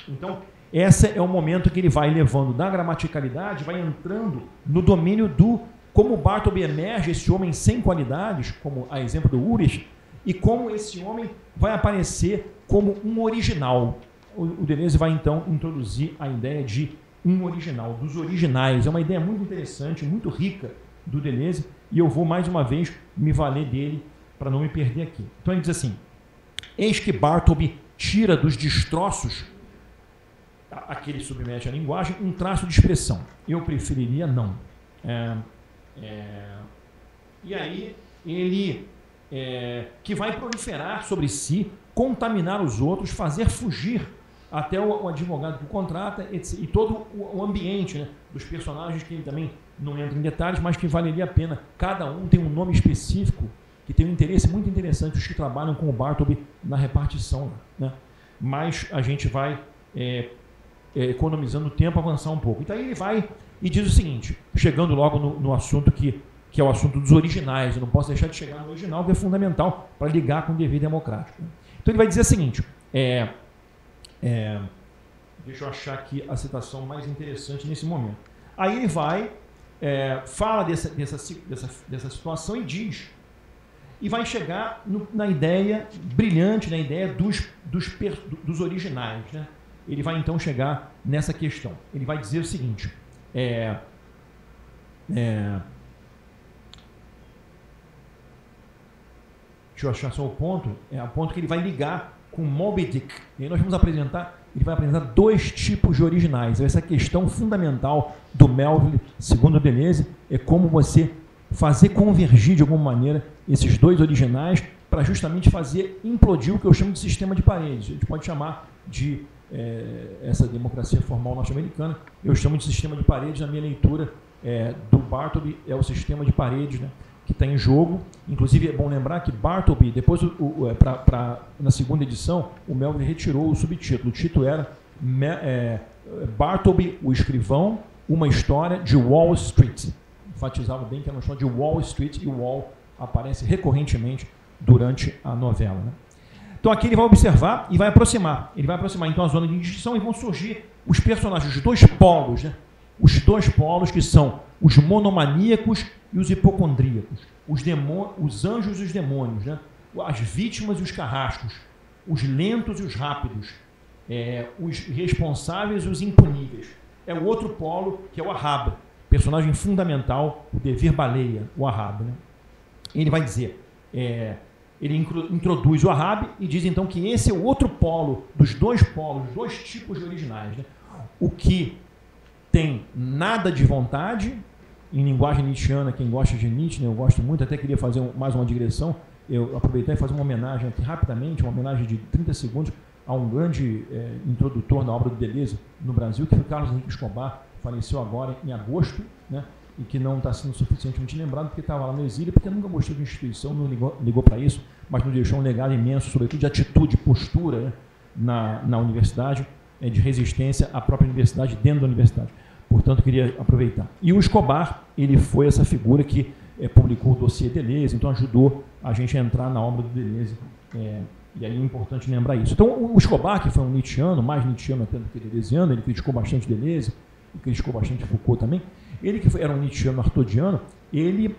Então, esse é o momento que ele vai levando da gramaticalidade, vai entrando no domínio do como Bartleby emerge, esse homem sem qualidades, como a exemplo do Ulrich, e como esse homem vai aparecer como um original. O Deleuze vai, então, introduzir a ideia de um original, dos originais. É uma ideia muito interessante, muito rica do Deleuze, e eu vou, mais uma vez, me valer dele para não me perder aqui. Então, ele diz assim: eis que Bartleby tira dos destroços a que ele submete à linguagem, um traço de expressão. Eu preferiria não. E aí ele que vai proliferar sobre si, contaminar os outros, fazer fugir até o advogado que o contrata, etc. E todo o ambiente, né, dos personagens, que ele também não entra em detalhes, mas que valeria a pena. Cada um tem um nome específico que tem um interesse muito interessante, os que trabalham com o Bartleby na repartição, né? Mas a gente vai economizando tempo, avançar um pouco. Então aí ele vai e diz o seguinte, chegando logo no assunto que é o assunto dos originais, eu não posso deixar de chegar no original, que é fundamental para ligar com o dever democrático. Então ele vai dizer o seguinte, deixa eu achar aqui a citação mais interessante nesse momento. Aí ele vai, fala dessa situação e diz, e vai chegar na ideia brilhante, na ideia dos originais, né? Ele vai então chegar nessa questão. Ele vai dizer o seguinte, deixa eu achar só o ponto, o ponto que ele vai ligar com Moby Dick. E aí nós vamos apresentar, ele vai apresentar dois tipos de originais. Essa questão fundamental do Melville, segundo a Deleuze, é como você fazer convergir de alguma maneira esses dois originais para justamente fazer implodir o que eu chamo de sistema de paredes. A gente pode chamar de essa democracia formal norte-americana, eu chamo de sistema de paredes. Na minha leitura do Bartleby, é o sistema de paredes, né, que está em jogo. Inclusive é bom lembrar que Bartleby, depois na segunda edição, o Melville retirou o subtítulo. O título era Bartleby, o escrivão, uma história de Wall Street. Enfatizava bem que era uma história de Wall Street, e o Wall aparece recorrentemente durante a novela, né? Então aqui ele vai observar e vai aproximar. Ele vai aproximar então a zona de distinção e vão surgir os personagens, os dois polos, né? Os dois polos que são os monomaníacos e os hipocondríacos, os anjos e os demônios, né? As vítimas e os carrascos, os lentos e os rápidos, os responsáveis e os impuníveis. É o outro polo, que é o Ahab, personagem fundamental, o dever baleia, o Ahab, né? Ele vai dizer, ele introduz o Ahab e diz então que esse é o outro polo dos dois polos, dos dois tipos de originais, né? O que tem nada de vontade, em linguagem nietzschiana, quem gosta de Nietzsche, né, eu gosto muito, até queria fazer mais uma digressão, eu aproveitei e fazer uma homenagem aqui rapidamente, uma homenagem de 30 segundos a um grande introdutor na obra do Deleuze no Brasil, que foi Carlos Henrique Escobar, faleceu agora em agosto, né, e que não está sendo suficientemente lembrado porque estava lá no exílio, porque nunca gostou de instituição, não ligou para isso, mas nos deixou um legado imenso, sobretudo de atitude, postura, né, na universidade, de resistência à própria universidade, dentro da universidade. Portanto, queria aproveitar. E o Escobar, ele foi essa figura que publicou o dossiê Deleuze, então ajudou a gente a entrar na obra do Deleuze. E aí é importante lembrar isso. Então, o Escobar, que foi um nietzschiano, mais nietzschiano até do que deleuziano, ele criticou bastante Deleuze, e criticou bastante Foucault também. Ele, que era um nietzschiano artodiano, ele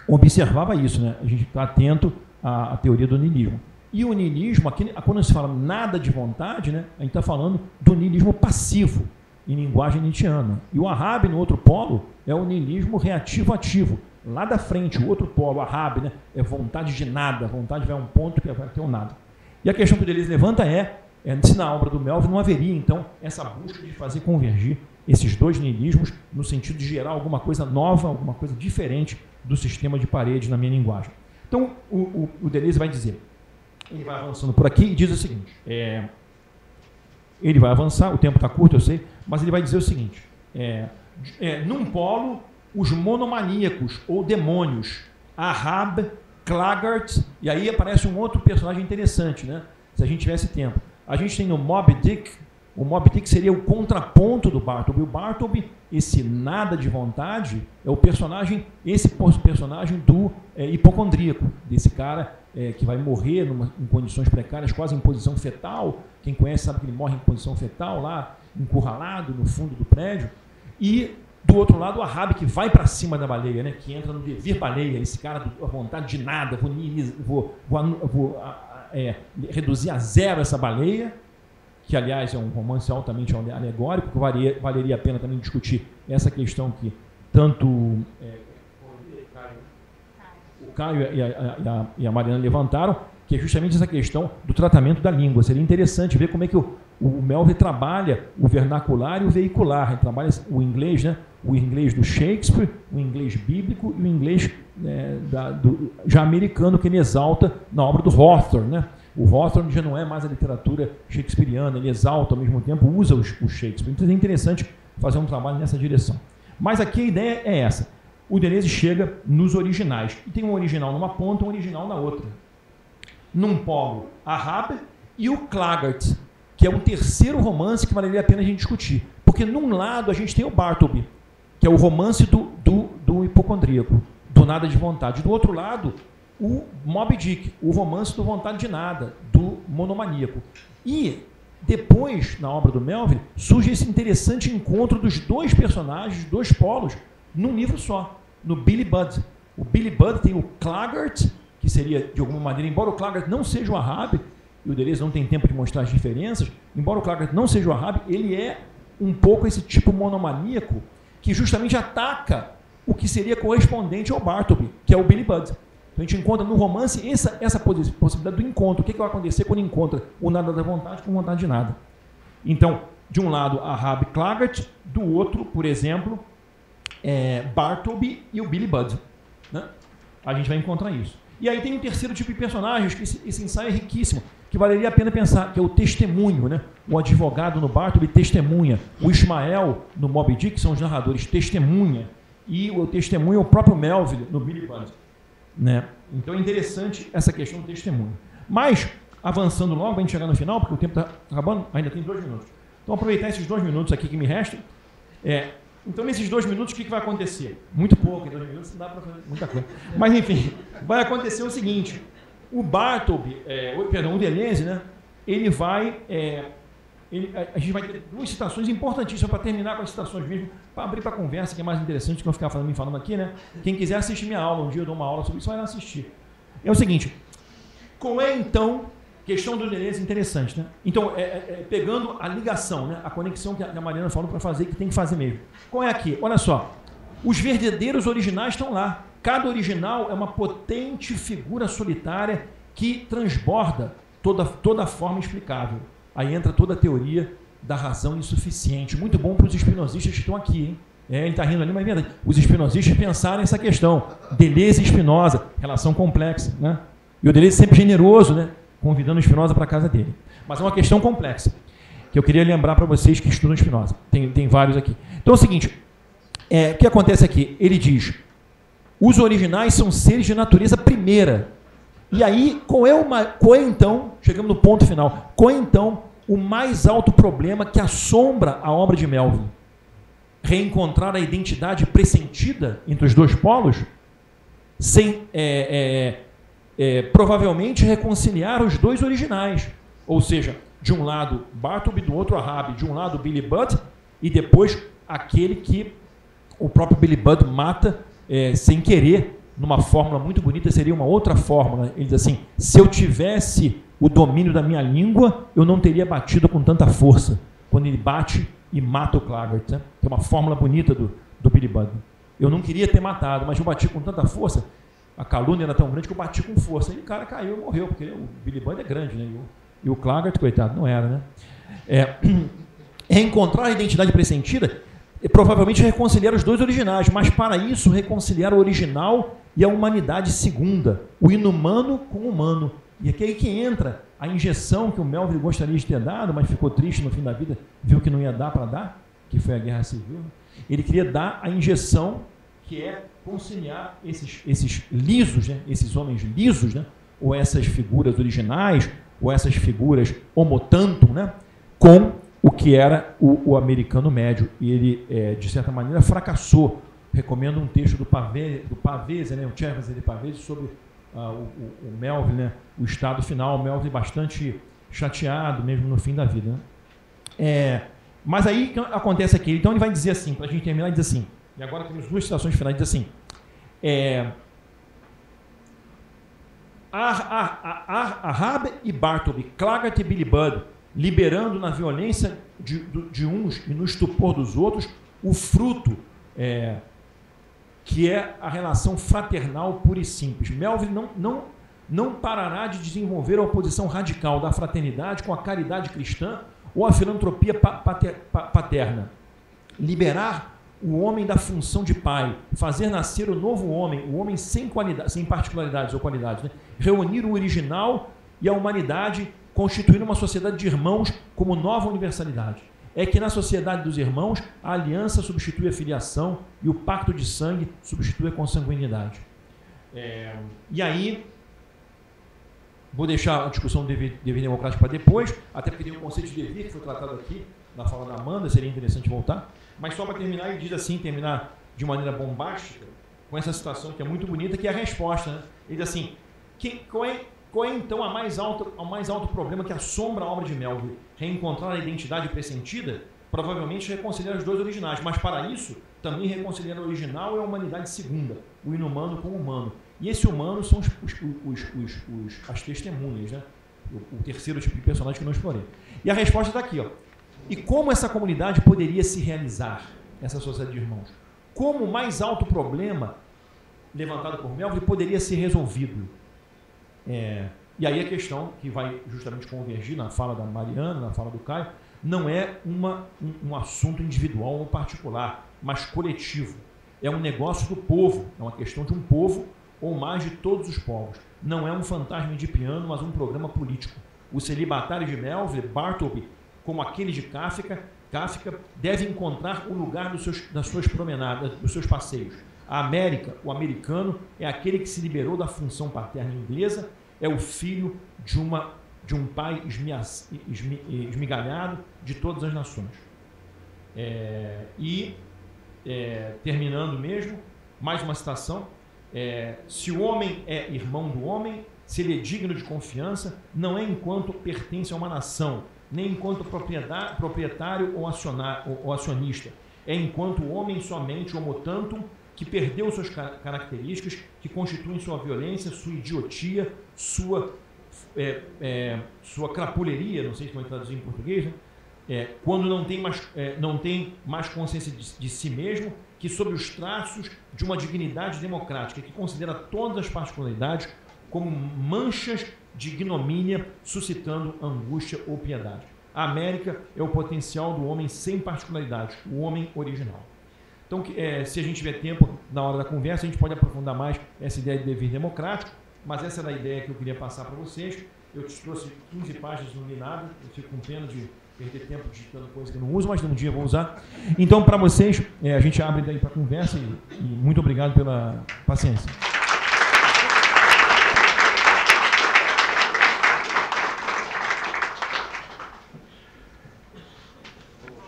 observava isso, né? A gente está atento à teoria do niilismo. E o niilismo, aqui, quando se fala nada de vontade, né, a gente está falando do niilismo passivo, em linguagem nietzschiana. E o Ahab, no outro polo, é o niilismo reativo-ativo. Lá da frente, o outro polo, o Ahab, né, é vontade de nada, vontade vai a um ponto que vai ter um nada. E a questão que o Deleuze levanta se na obra do Melville não haveria, então, essa busca de fazer convergir esses dois niilismos no sentido de gerar alguma coisa nova, alguma coisa diferente do sistema de paredes na minha linguagem. Então, o Deleuze vai dizer, ele vai avançando por aqui e diz o seguinte, ele vai avançar, o tempo está curto, eu sei, mas ele vai dizer o seguinte, num polo, os monomaníacos ou demônios, Ahab, Claggart, e aí aparece um outro personagem interessante, né? Se a gente tivesse tempo. A gente tem o Moby Dick. O Moby Dick seria o contraponto do Bartleby. O Bartleby, esse nada de vontade, é o personagem, esse personagem do hipocondríaco, desse cara que vai morrer em condições precárias, quase em posição fetal. Quem conhece sabe que ele morre em posição fetal, lá encurralado no fundo do prédio. E do outro lado, o Ahab, que vai para cima da baleia, né? Que entra no dever baleia, esse cara da vontade de nada, vou reduzir a zero essa baleia, que aliás é um romance altamente alegórico, que valeria a pena também discutir essa questão que tanto o Caio e a Mariana levantaram, que é justamente essa questão do tratamento da língua. Seria interessante ver como é que o Melville trabalha o vernacular e o veicular. Ele trabalha o inglês, né? O inglês do Shakespeare, o inglês bíblico e o inglês já americano, que ele exalta na obra do Hawthorne, né? O Hawthorne já não é mais a literatura shakespeariana, ele exalta ao mesmo tempo, usa o Shakespeare. Então é interessante fazer um trabalho nessa direção. Mas aqui a ideia é essa. O Deleuze chega nos originais. E tem um original numa ponta e um original na outra. Num polo, a Haber e o Claggart, que é um terceiro romance que valeria a pena a gente discutir. Porque num lado a gente tem o Bartleby, que é o romance do hipocondríaco, do nada de vontade. Do outro lado, o Moby Dick, o romance do vontade de nada, do monomaníaco. E depois, na obra do Melville, surge esse interessante encontro dos dois personagens, dois polos, num livro só, no Billy Budd. O Billy Budd tem o Claggart, que seria, de alguma maneira, embora o Claggart não seja o Ahab, e o Deleuze não tem tempo de mostrar as diferenças, embora o Claggart não seja o Ahab, ele é um pouco esse tipo monomaníaco que justamente ataca o que seria correspondente ao Bartleby, que é o Billy Budd. Então a gente encontra no romance essa possibilidade do encontro. O que vai acontecer quando encontra o nada da vontade com vontade de nada? Então, de um lado, Ahab e Claggart, do outro, por exemplo, Bartleby e o Billy Budd. Né? A gente vai encontrar isso. E aí tem um terceiro tipo de personagens, que esse ensaio é riquíssimo, que valeria a pena pensar, que é o testemunho. Né? O advogado no Bartleby testemunha. O Ismael, no Moby Dick, são os narradores, testemunha. E o testemunho é o próprio Melville, no Billy Budd. Né? Então é interessante essa questão do testemunho. Mas, avançando logo, para a gente chegar no final, porque o tempo está acabando, ainda tem 2 minutos. Então, aproveitar esses 2 minutos aqui que me restam. Então, nesses 2 minutos, o que vai acontecer? Muito pouco, em 2 minutos não dá para fazer muita coisa. Mas, enfim, vai acontecer o seguinte: o Bartleby, o Deleuze, né, ele vai... a gente vai ter 2 citações importantíssimas para terminar com as citações mesmo, para abrir para a conversa, que é mais interessante do que eu ficar falando aqui, né? Quem quiser assistir minha aula, um dia eu dou uma aula sobre isso, vai lá assistir. É o seguinte: qual é, então, questão do Deleuze interessante, né? Então, pegando a ligação, né? A conexão que a Mariana falou para fazer, que tem que fazer mesmo. Qual é aqui? Olha só, os verdadeiros originais estão lá. Cada original é uma potente figura solitária que transborda toda a forma explicável. Aí entra toda a teoria da razão insuficiente. Muito bom para os espinosistas que estão aqui, hein? Ele está rindo ali, mas é verdade. Os espinosistas pensaram essa questão. Deleuze e Spinoza, relação complexa, né? E o Deleuze sempre generoso, né? Convidando o Spinoza para a casa dele. Mas é uma questão complexa, que eu queria lembrar para vocês que estudam Spinoza. Tem vários aqui. Então é o seguinte, o que acontece aqui? Ele diz, os originais são seres de natureza primeira. E aí, qual é então, chegamos no ponto final, qual é então o mais alto problema que assombra a obra de Melville? Reencontrar a identidade pressentida entre os dois polos, sem provavelmente reconciliar os dois originais. Ou seja, de um lado Bartleby, do outro Ahab, de um lado Billy Budd, e depois aquele que o próprio Billy Budd mata sem querer. Numa fórmula muito bonita, seria uma outra fórmula. Ele diz assim: se eu tivesse o domínio da minha língua, eu não teria batido com tanta força. Quando ele bate e mata o Claggart. Né? É uma fórmula bonita do Billy Budd. Eu não queria ter matado, mas eu bati com tanta força, a calúnia era tão grande que eu bati com força. E o cara caiu e morreu, porque o Billy Budd é grande, né? E o Claggart, coitado, não era. Né? Encontrar a identidade pressentida provavelmente reconciliar os dois originais, mas para isso reconciliar o original e a humanidade segunda, o inumano com o humano. E aqui é aí que entra a injeção que o Melville gostaria de ter dado, mas ficou triste no fim da vida, viu que não ia dar para dar, que foi a Guerra Civil. Ele queria dar a injeção que é conciliar esses lisos, né? Esses homens lisos, né? Ou essas figuras originais, ou essas figuras homo tantum, né? Com o que era o americano médio. E ele, de certa maneira, fracassou. Recomendo um texto do Pavese, né, o Chervas de Pavese, sobre o Melville, né, o estado final. O Melville bastante chateado, mesmo no fim da vida. Né? Mas aí acontece aqui. Então ele vai dizer assim, para a gente terminar, ele diz assim, e agora temos 2 citações finais, diz assim, Ahab e Bartleby, Claggart e Billy Budd, liberando na violência de uns e no estupor dos outros o fruto que é a relação fraternal pura e simples. Melville não parará de desenvolver a oposição radical da fraternidade com a caridade cristã ou a filantropia paterna. Liberar o homem da função de pai, fazer nascer o novo homem, o homem sem particularidades ou qualidades, né? Reunir o original e a humanidade, constituindo uma sociedade de irmãos como nova universalidade. É que na sociedade dos irmãos a aliança substitui a filiação e o pacto de sangue substitui a consanguinidade. E aí, vou deixar a discussão do dever democrático para depois, até porque tem um conceito de dever que foi tratado aqui na fala da Amanda, seria interessante voltar. Mas só para terminar, ele diz assim, terminar de maneira bombástica, com essa situação que é muito bonita, que é a resposta. Né? Ele diz assim, qual é então o mais alto problema que assombra a obra de Melville? Reencontrar a identidade pressentida? Provavelmente reconciliar os dois originais, mas para isso também reconciliar o original e a humanidade segunda, o inumano com o humano. E esse humano são as testemunhas, né? O terceiro tipo de personagem que eu não explorei. E a resposta está aqui, ó. E como essa comunidade poderia se realizar, essa sociedade de irmãos? Como o mais alto problema levantado por Melville poderia ser resolvido? E aí a questão que vai justamente convergir na fala da Mariana, na fala do Caio, não é um assunto individual ou particular, mas coletivo. É um negócio do povo, é uma questão de um povo ou mais de todos os povos. Não é um fantasma de piano, mas um programa político. O celibatário de Melville, Bartleby, como aquele de Kafka deve encontrar o lugar das suas promenadas, dos seus passeios. A América, o americano, é aquele que se liberou da função paterna inglesa, é o filho de um pai esmigalhado de todas as nações. Terminando mesmo, mais uma citação, se o homem é irmão do homem, se ele é digno de confiança, não é enquanto pertence a uma nação, nem enquanto proprietário ou acionista, é enquanto homem somente, homo tantum, que perdeu suas características, que constituem sua violência, sua idiotia, sua crapuleria, não sei se vou traduzir em português, né? Quando não tem mais consciência de si mesmo, que sob os traços de uma dignidade democrática, que considera todas as particularidades como manchas de ignomínia, suscitando angústia ou piedade. A América é o potencial do homem sem particularidades, o homem original. Então, se a gente tiver tempo na hora da conversa, a gente pode aprofundar mais essa ideia de dever democrático, mas essa era a ideia que eu queria passar para vocês. Eu te trouxe 15 páginas, não li nada, eu fico com pena de perder tempo digitando coisa que eu não uso, mas um dia eu vou usar. Então, para vocês, a gente abre daí para a conversa e muito obrigado pela paciência.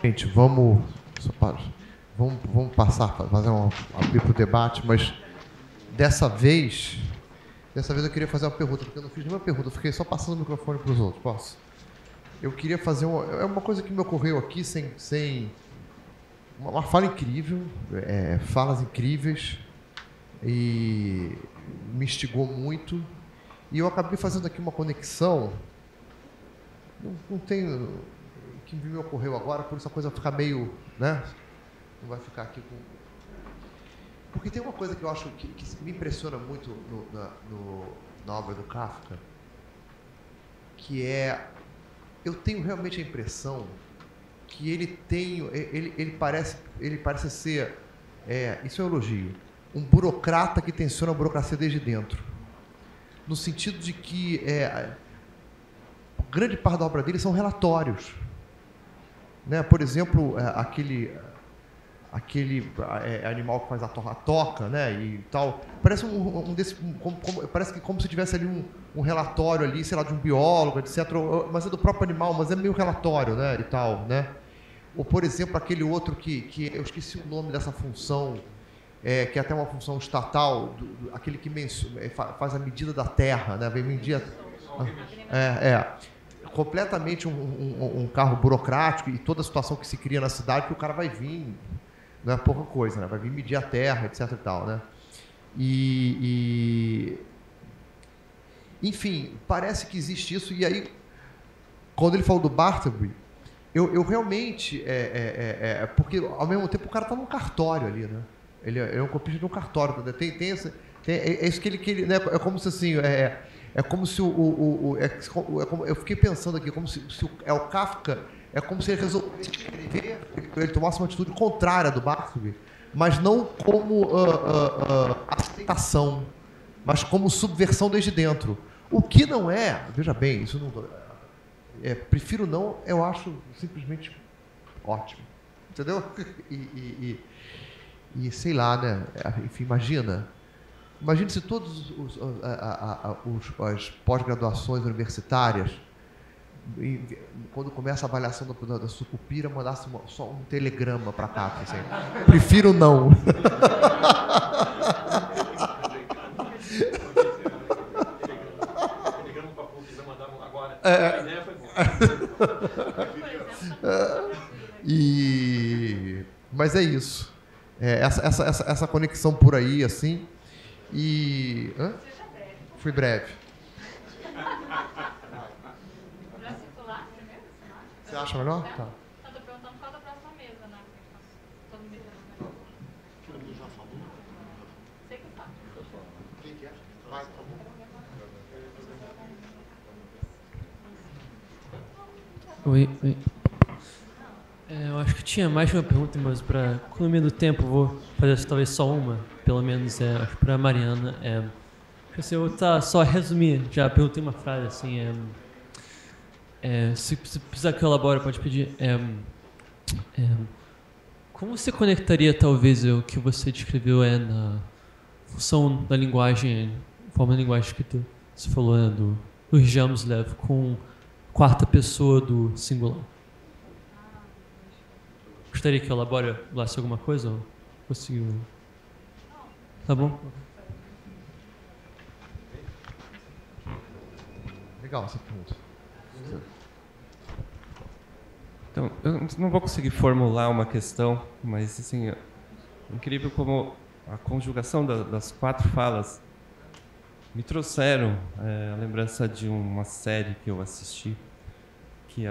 Gente, vamos passar, abrir para o debate, mas dessa vez eu queria fazer uma pergunta, porque eu não fiz nenhuma pergunta, eu fiquei só passando o microfone para os outros, posso? Eu queria fazer uma coisa que me ocorreu aqui sem uma fala incrível, falas incríveis, e me instigou muito, e eu acabei fazendo aqui uma conexão, não tenho... que me ocorreu agora, por isso a coisa vai ficar meio, né? Não vai ficar aqui com... Porque tem uma coisa que eu acho que me impressiona muito na obra do Kafka, que eu tenho realmente a impressão que ele parece ser, isso é um elogio, um burocrata que tensiona a burocracia desde dentro. No sentido de que grande parte da obra dele são relatórios. Né? Por exemplo, aquele animal que faz a toca, né? E tal. Parece parece que como se tivesse ali um relatório ali, sei lá, de um biólogo, etc. Mas é do próprio animal, mas é meio relatório, né? E tal, né? Ou, por exemplo, aquele outro que eu esqueci o nome dessa função, que é até uma função estatal, aquele que faz a medida da terra, né? Vem medir completamente um carro burocrático e toda a situação que se cria na cidade, que o cara vai vir, não é pouca coisa, né? Vai vir medir a terra, etc. e tal, né? Enfim, parece que existe isso. E aí, quando ele falou do Bartleby, eu realmente... porque, ao mesmo tempo, o cara está num cartório ali, né? Ele é um copista de um cartório. Tem é isso que ele né? É como se assim... É como se eu fiquei pensando aqui, como se o Kafka, é como se ele resolvesse escrever, ele tomasse uma atitude contrária do Bartleby, mas não como aceitação, mas como subversão desde dentro. O que não é, veja bem, isso não, prefiro não, eu acho simplesmente ótimo. Entendeu? E sei lá, né? Enfim, imagine se todos as pós-graduações universitárias, quando começa a avaliação da Sucupira, mandasse só um telegrama para cá, assim, prefiro não. Mas é isso. Essa conexão por aí, assim. Fui breve. Você acha melhor? Tá. Eu tô perguntando qual da próxima mesa, né? Todo mundo já falou? Sei que tá. Quem quer? Vai, tá bom. Oi. Eu acho que tinha mais de uma pergunta, mas para economia do tempo, vou fazer talvez só uma, pelo menos, acho para a Mariana. Se eu só resumir, já perguntei uma frase assim, se precisar que eu elabore, pode pedir. Como você conectaria, talvez, o que você descreveu na função da linguagem, forma da linguagem escrita, você falou, do Jamslev, com quarta pessoa do singular? Gostaria que eu elaborasse alguma coisa? Ou conseguiu? Tá bom? Legal essa pergunta. Então, eu não vou conseguir formular uma questão, mas assim, é incrível como a conjugação das quatro falas me trouxeram a lembrança de uma série que eu assisti, que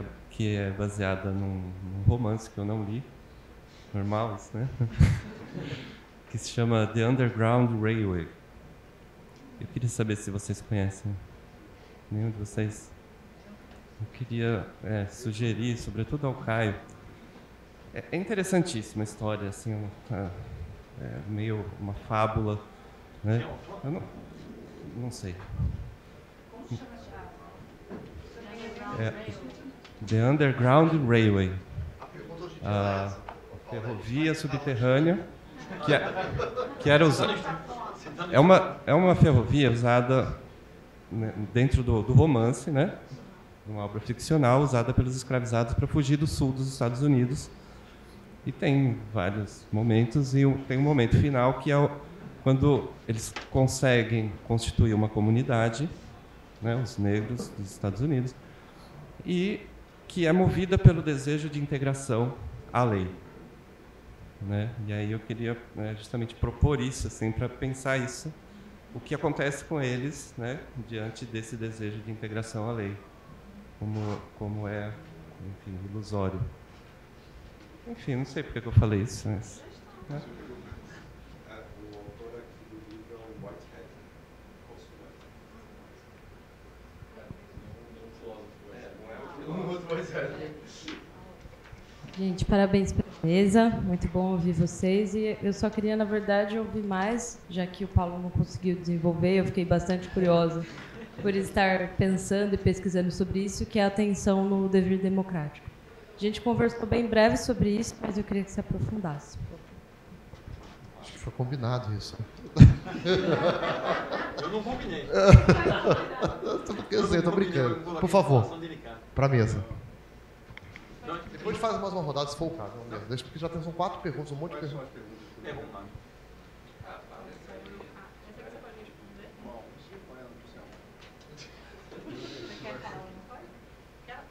é baseada num romance que eu não li, normal isso, né? Que se chama The Underground Railway. Eu queria saber se vocês conhecem. Nenhum de vocês? Eu queria sugerir, sobretudo ao Caio. É interessantíssima a história, assim, meio uma fábula, né? Eu não sei. The Underground Railway, a ferrovia subterrânea, que era usada. É uma ferrovia usada, né, dentro do romance, né? Uma obra ficcional usada pelos escravizados para fugir do sul dos Estados Unidos. E tem vários momentos, e tem um momento final que é quando eles conseguem constituir uma comunidade, né, os negros dos Estados Unidos, e que é movida pelo desejo de integração à lei, né? E aí eu queria, né, justamente propor isso, assim, para pensar isso, o que acontece com eles, né, diante desse desejo de integração à lei, como é, enfim, ilusório. Enfim, não sei porque que eu falei isso, mas... Né? O autor aqui do livro é o Whitehead. Gente, parabéns pela mesa, muito bom ouvir vocês. E eu só queria, na verdade, ouvir mais, já que o Paulo não conseguiu desenvolver, eu fiquei bastante curiosa por estar pensando e pesquisando sobre isso, que é a atenção no dever democrático. A gente conversou bem breve sobre isso, mas eu queria que se aprofundasse. Acho que foi combinado isso. Eu não combinei. Eu tô brincando. Por favor, para a mesa. Depois faz mais uma rodada, se for o caso. Deixa, porque já são 4 perguntas, um monte de perguntas. Vamos lá.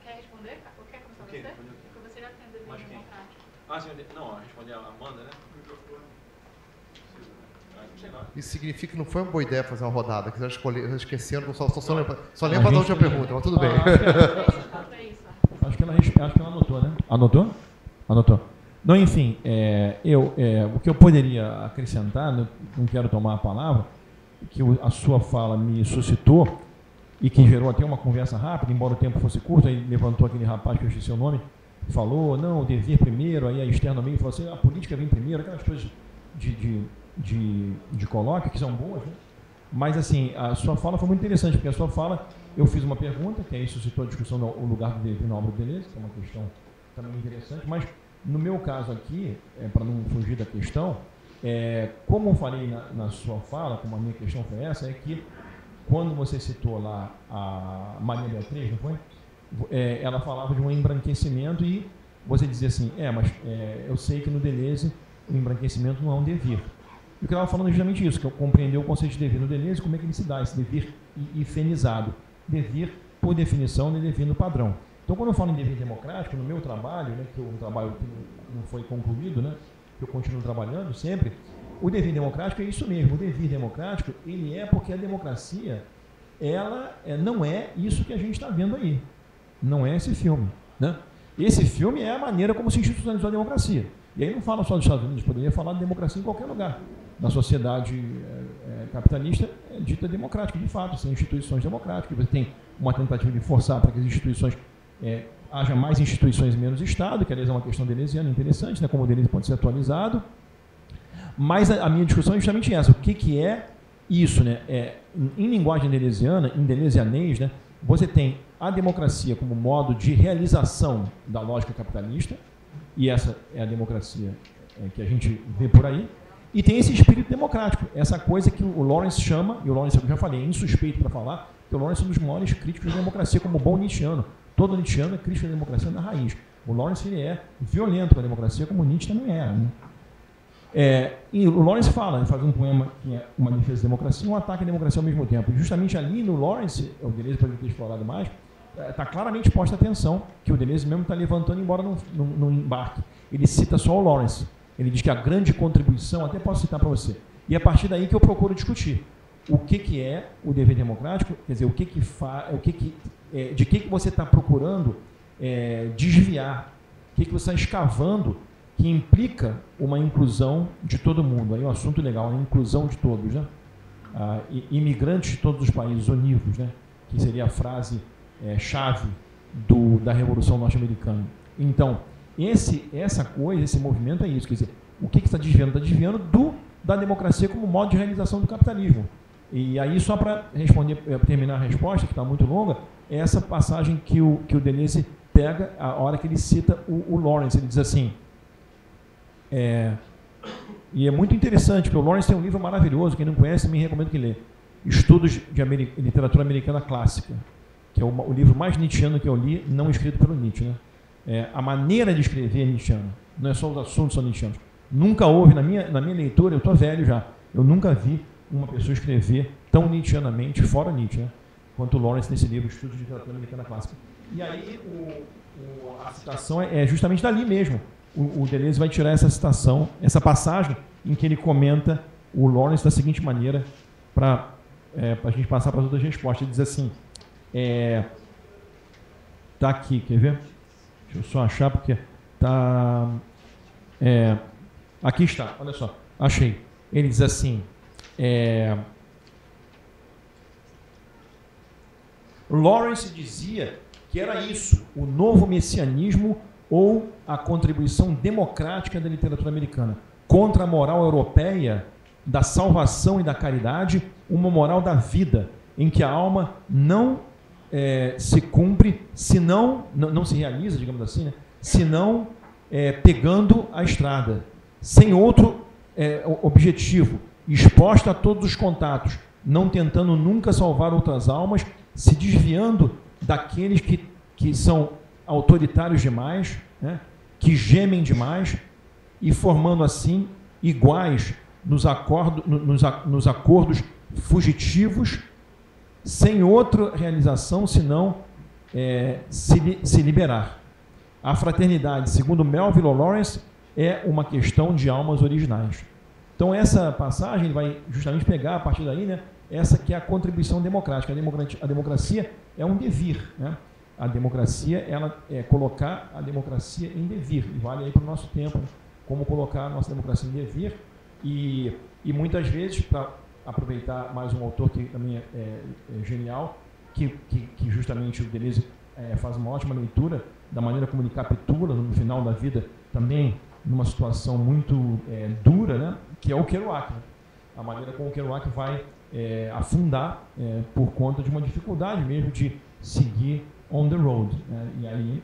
Quer responder? Ou quer começar você? Porque você já tem o dever democrático. Não, responder a Amanda, né? Isso significa que não foi uma boa ideia fazer uma rodada, que eles esqueceram, só lembra da última pergunta, mas tudo bem. Acho que ela anotou, né? Anotou. Não, enfim, o que eu poderia acrescentar, não quero tomar a palavra, que a sua fala me suscitou, e que gerou até uma conversa rápida, embora o tempo fosse curto, aí levantou aquele rapaz que eu esqueci o nome, falou, não, o dever primeiro, aí a Esther no meio falou assim, a política vem primeiro, aquelas coisas de colóquio que são boas, né? Mas, assim, a sua fala foi muito interessante, porque a sua fala, eu fiz uma pergunta, que aí suscitou a discussão do lugar do dever na obra do Deleuze, que é uma questão também interessante, mas, no meu caso aqui, para não fugir da questão, como eu falei na sua fala, como a minha questão foi essa, é que, quando você citou lá a Maria Beatriz, não foi? Ela falava de um embranquecimento e você dizia assim, mas eu sei que no Deleuze o embranquecimento não é um dever. E o que eu estava falando é justamente isso, que eu compreendi o conceito de dever no Deleuze, como é que ele se dá, esse dever hifenizado. Dever, por definição, é dever no padrão. Então, quando eu falo em dever democrático, no meu trabalho, né, que é um trabalho que não foi concluído, né, que eu continuo trabalhando sempre, o dever democrático é isso mesmo. O dever democrático, ele é porque a democracia, ela não é isso que a gente está vendo aí. Não é esse filme, né? Esse filme é a maneira como se institucionalizou a democracia. E aí não fala só dos Estados Unidos, poderia falar de democracia em qualquer lugar. Na sociedade capitalista, é dita democrática, de fato, são instituições democráticas. Você tem uma tentativa de forçar para que as instituições, haja mais instituições e menos Estado, que aliás é uma questão deleuziana interessante, né, como o Deleuze pode ser atualizado. Mas a minha discussão é justamente essa, o que é isso, né? Em linguagem deleuziana, em deleuzianês, né, você tem a democracia como modo de realização da lógica capitalista, e essa é a democracia que a gente vê por aí, e tem esse espírito democrático, essa coisa que o Lawrence chama, e o Lawrence, eu já falei, é insuspeito para falar, que o Lawrence é um dos maiores críticos da democracia, como bom nietzscheano. Todo nietzscheano é crítico da democracia na raiz. O Lawrence, ele é violento com a democracia, como Nietzsche também era, né? E o Lawrence fala, ele faz um poema que é uma defesa da democracia e um ataque à democracia ao mesmo tempo. E justamente ali no Lawrence, o Deleuze pode ter explorado mais, está claramente posta a atenção que o Deleuze mesmo está levantando, embora não embarque. Ele cita só o Lawrence. Ele diz que a grande contribuição, até posso citar para você, e é a partir daí que eu procuro discutir o que é o dever democrático, quer dizer, de que você está procurando desviar, o que você está escavando, que implica uma inclusão de todo mundo. Aí é um assunto legal, a inclusão de todos, né? Imigrantes de todos os países univos, né? Que seria a frase chave da Revolução Norte-Americana. Então, esse movimento é isso, quer dizer, o que está desviando? Está desviando da democracia como modo de realização do capitalismo. E aí, só para terminar a resposta, que está muito longa, é essa passagem que o Deleuze pega, a hora que ele cita o Lawrence. Ele diz assim, e é muito interessante, porque o Lawrence tem um livro maravilhoso, quem não conhece, me recomendo que lê, Estudos de Literatura Americana Clássica, que é o livro mais nietzscheano que eu li, não escrito pelo Nietzsche, né? A maneira de escrever é nietzscheana, não é só os assuntos são nietzscheanos. Nunca houve, na minha leitura, eu estou velho já, eu nunca vi uma pessoa escrever tão nietzscheanamente, fora Nietzsche, né, quanto o Lawrence nesse livro, Estudos de Literatura Americana Clássica. E aí a citação é justamente dali mesmo. O Deleuze vai tirar essa citação, essa passagem em que ele comenta o Lawrence da seguinte maneira, para a gente passar para as outras respostas. Ele diz assim, tá aqui, quer ver? Deixa eu só achar, porque tá... aqui está, olha só, achei. Ele diz assim, Lawrence dizia que era isso, o novo messianismo ou a contribuição democrática da literatura americana contra a moral europeia da salvação e da caridade, uma moral da vida, em que a alma não se cumpre, senão, não se realiza, digamos assim, né, senão pegando a estrada, sem outro objetivo, exposta a todos os contatos, não tentando nunca salvar outras almas, se desviando daqueles que são autoritários demais, né, que gemem demais, e formando assim iguais nos acordos fugitivos, sem outra realização senão se liberar. A fraternidade, segundo Melville Lawrence, é uma questão de almas originais. Então, essa passagem ele vai justamente pegar, a partir daí, né, essa que é a contribuição democrática. A democracia é um devir, né? A democracia, ela é colocar a democracia em devir. E vale aí para o nosso tempo, né? Como colocar a nossa democracia em devir. E muitas vezes, para aproveitar mais um autor que também é genial, que justamente o Deleuze faz uma ótima leitura da maneira como ele capitula no final da vida, também numa situação muito dura, né? Que é o Kerouac. Né? A maneira como o Kerouac vai afundar por conta de uma dificuldade mesmo de seguir on the road. Né? E aí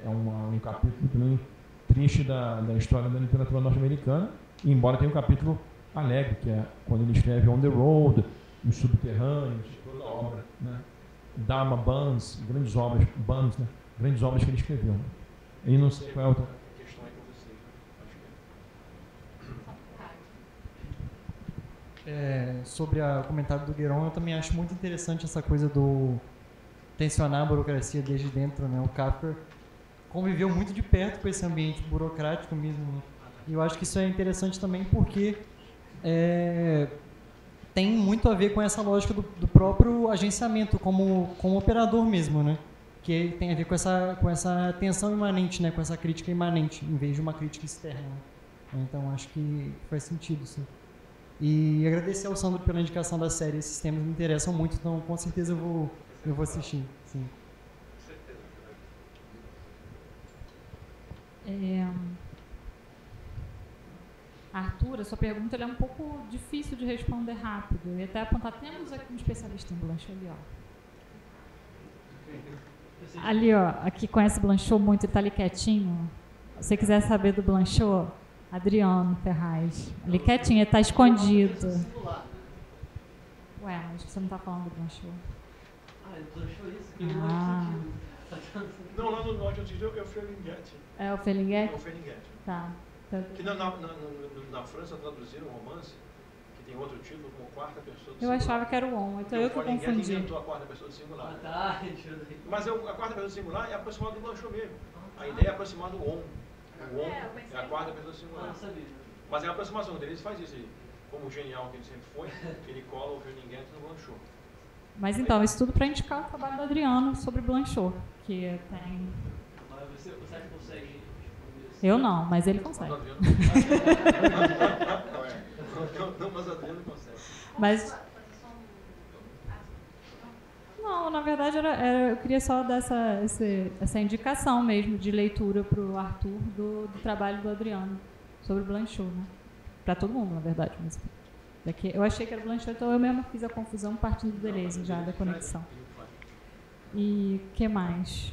é um capítulo também triste da história da literatura norte-americana, embora tenha um capítulo alegre, que é quando ele escreve On the Road, Os Subterrâneos, toda a obra, né? Dharma Buns, grandes obras, né? Grandes obras que ele escreveu. E não sei qual é a outra questão aí para vocês. Sobre o comentário do Guéron, eu também acho muito interessante essa coisa do tensionar a burocracia desde dentro, né? O Kafka conviveu muito de perto com esse ambiente burocrático mesmo, né? E eu acho que isso é interessante também porque tem muito a ver com essa lógica do próprio agenciamento como operador mesmo, né? Que tem a ver com essa tensão imanente, né? Com essa crítica imanente, em vez de uma crítica externa. Né? Então, acho que faz sentido, sim. E agradecer ao Sandro pela indicação da série. Esses temas me interessam muito, então com certeza eu vou assistir. Sim. Arthur, a sua pergunta é um pouco difícil de responder rápido. Eu ia até apontar, temos aqui um especialista em Blanchot ali, ó. Ali, ó, aqui conhece Blanchot muito e está ali quietinho. Se você quiser saber do Blanchot, Adriano Ferraz. Ali quietinho, ele está escondido. Ué, acho que você não está falando do Blanchot. Blanchot isso? Não, lá no norte eu disse, é o Ferlinghetti. É o Ferlinghetti? É o Ferlinghetti. Tá. Que na França traduziram um romance que tem outro título como Quarta Pessoa do Singular. Eu achava que era o On, então eu que confundi. Ferlinghetti inventou a Quarta Pessoa do Singular. Tá. Mas a Quarta Pessoa do Singular é aproximado do Blanchot mesmo. A ideia é aproximar do On. O On é a Quarta Pessoa do Singular. Não sabia. Mas é a aproximação dele, ele faz isso aí. Como genial que ele sempre foi, ele cola o Ferlinghetti no Blanchot. Mas então, isso tudo para indicar o trabalho do Adriano sobre Blanchot, que tem... Mas você consegue... Eu não, mas ele consegue. Não, mas Adriano consegue. Mas... Não, na verdade, eu queria só dar essa indicação mesmo de leitura para o Arthur do trabalho do Adriano sobre Blanchot, né? Para todo mundo, na verdade. Mas eu achei que era Blanchot, então eu mesma fiz a confusão partindo do Deleuze já, da conexão. E o que mais?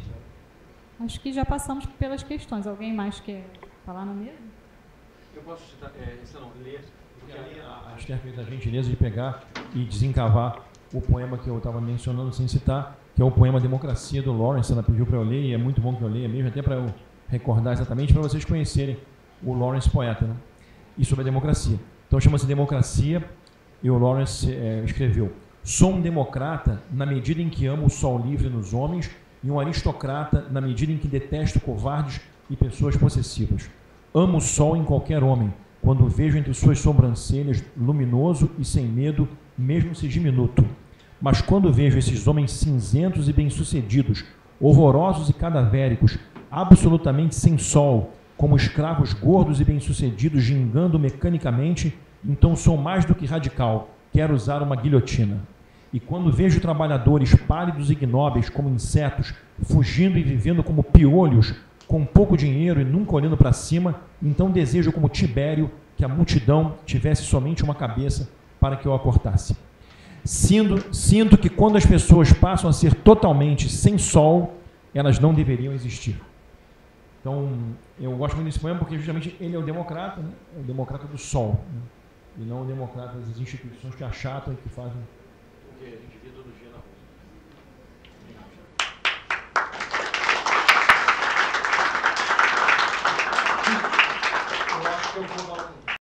Acho que já passamos pelas questões. Alguém mais quer falar na mesa? Eu posso citar, ler, porque ali acho que é feita a gentileza de pegar e desencavar o poema que eu estava mencionando sem citar, que é o poema Democracia, do Lawrence. Ela pediu para eu ler, e é muito bom que eu leia mesmo, até para eu recordar exatamente, para vocês conhecerem o Lawrence poeta, né? E sobre a democracia. Então chama-se Democracia, e o Lawrence escreveu: sou um democrata na medida em que amo o sol livre nos homens, e um aristocrata na medida em que detesto covardes e pessoas possessivas. Amo o sol em qualquer homem, quando o vejo entre suas sobrancelhas luminoso e sem medo, mesmo se diminuto. Mas quando vejo esses homens cinzentos e bem-sucedidos, horrorosos e cadavéricos, absolutamente sem sol, como escravos gordos e bem-sucedidos gingando mecanicamente, então sou mais do que radical, quero usar uma guilhotina. E quando vejo trabalhadores pálidos e ignóbeis como insetos, fugindo e vivendo como piolhos, com pouco dinheiro e nunca olhando para cima, então desejo como Tibério que a multidão tivesse somente uma cabeça para que eu a cortasse. Sinto que quando as pessoas passam a ser totalmente sem sol, elas não deveriam existir. Então, eu gosto muito desse poema porque justamente ele é o democrata, né? É o democrata do sol, né? E não o democrata das instituições que achatam e que fazem... que a gente vê todo dia na rua. Eu acho que eu vou dar um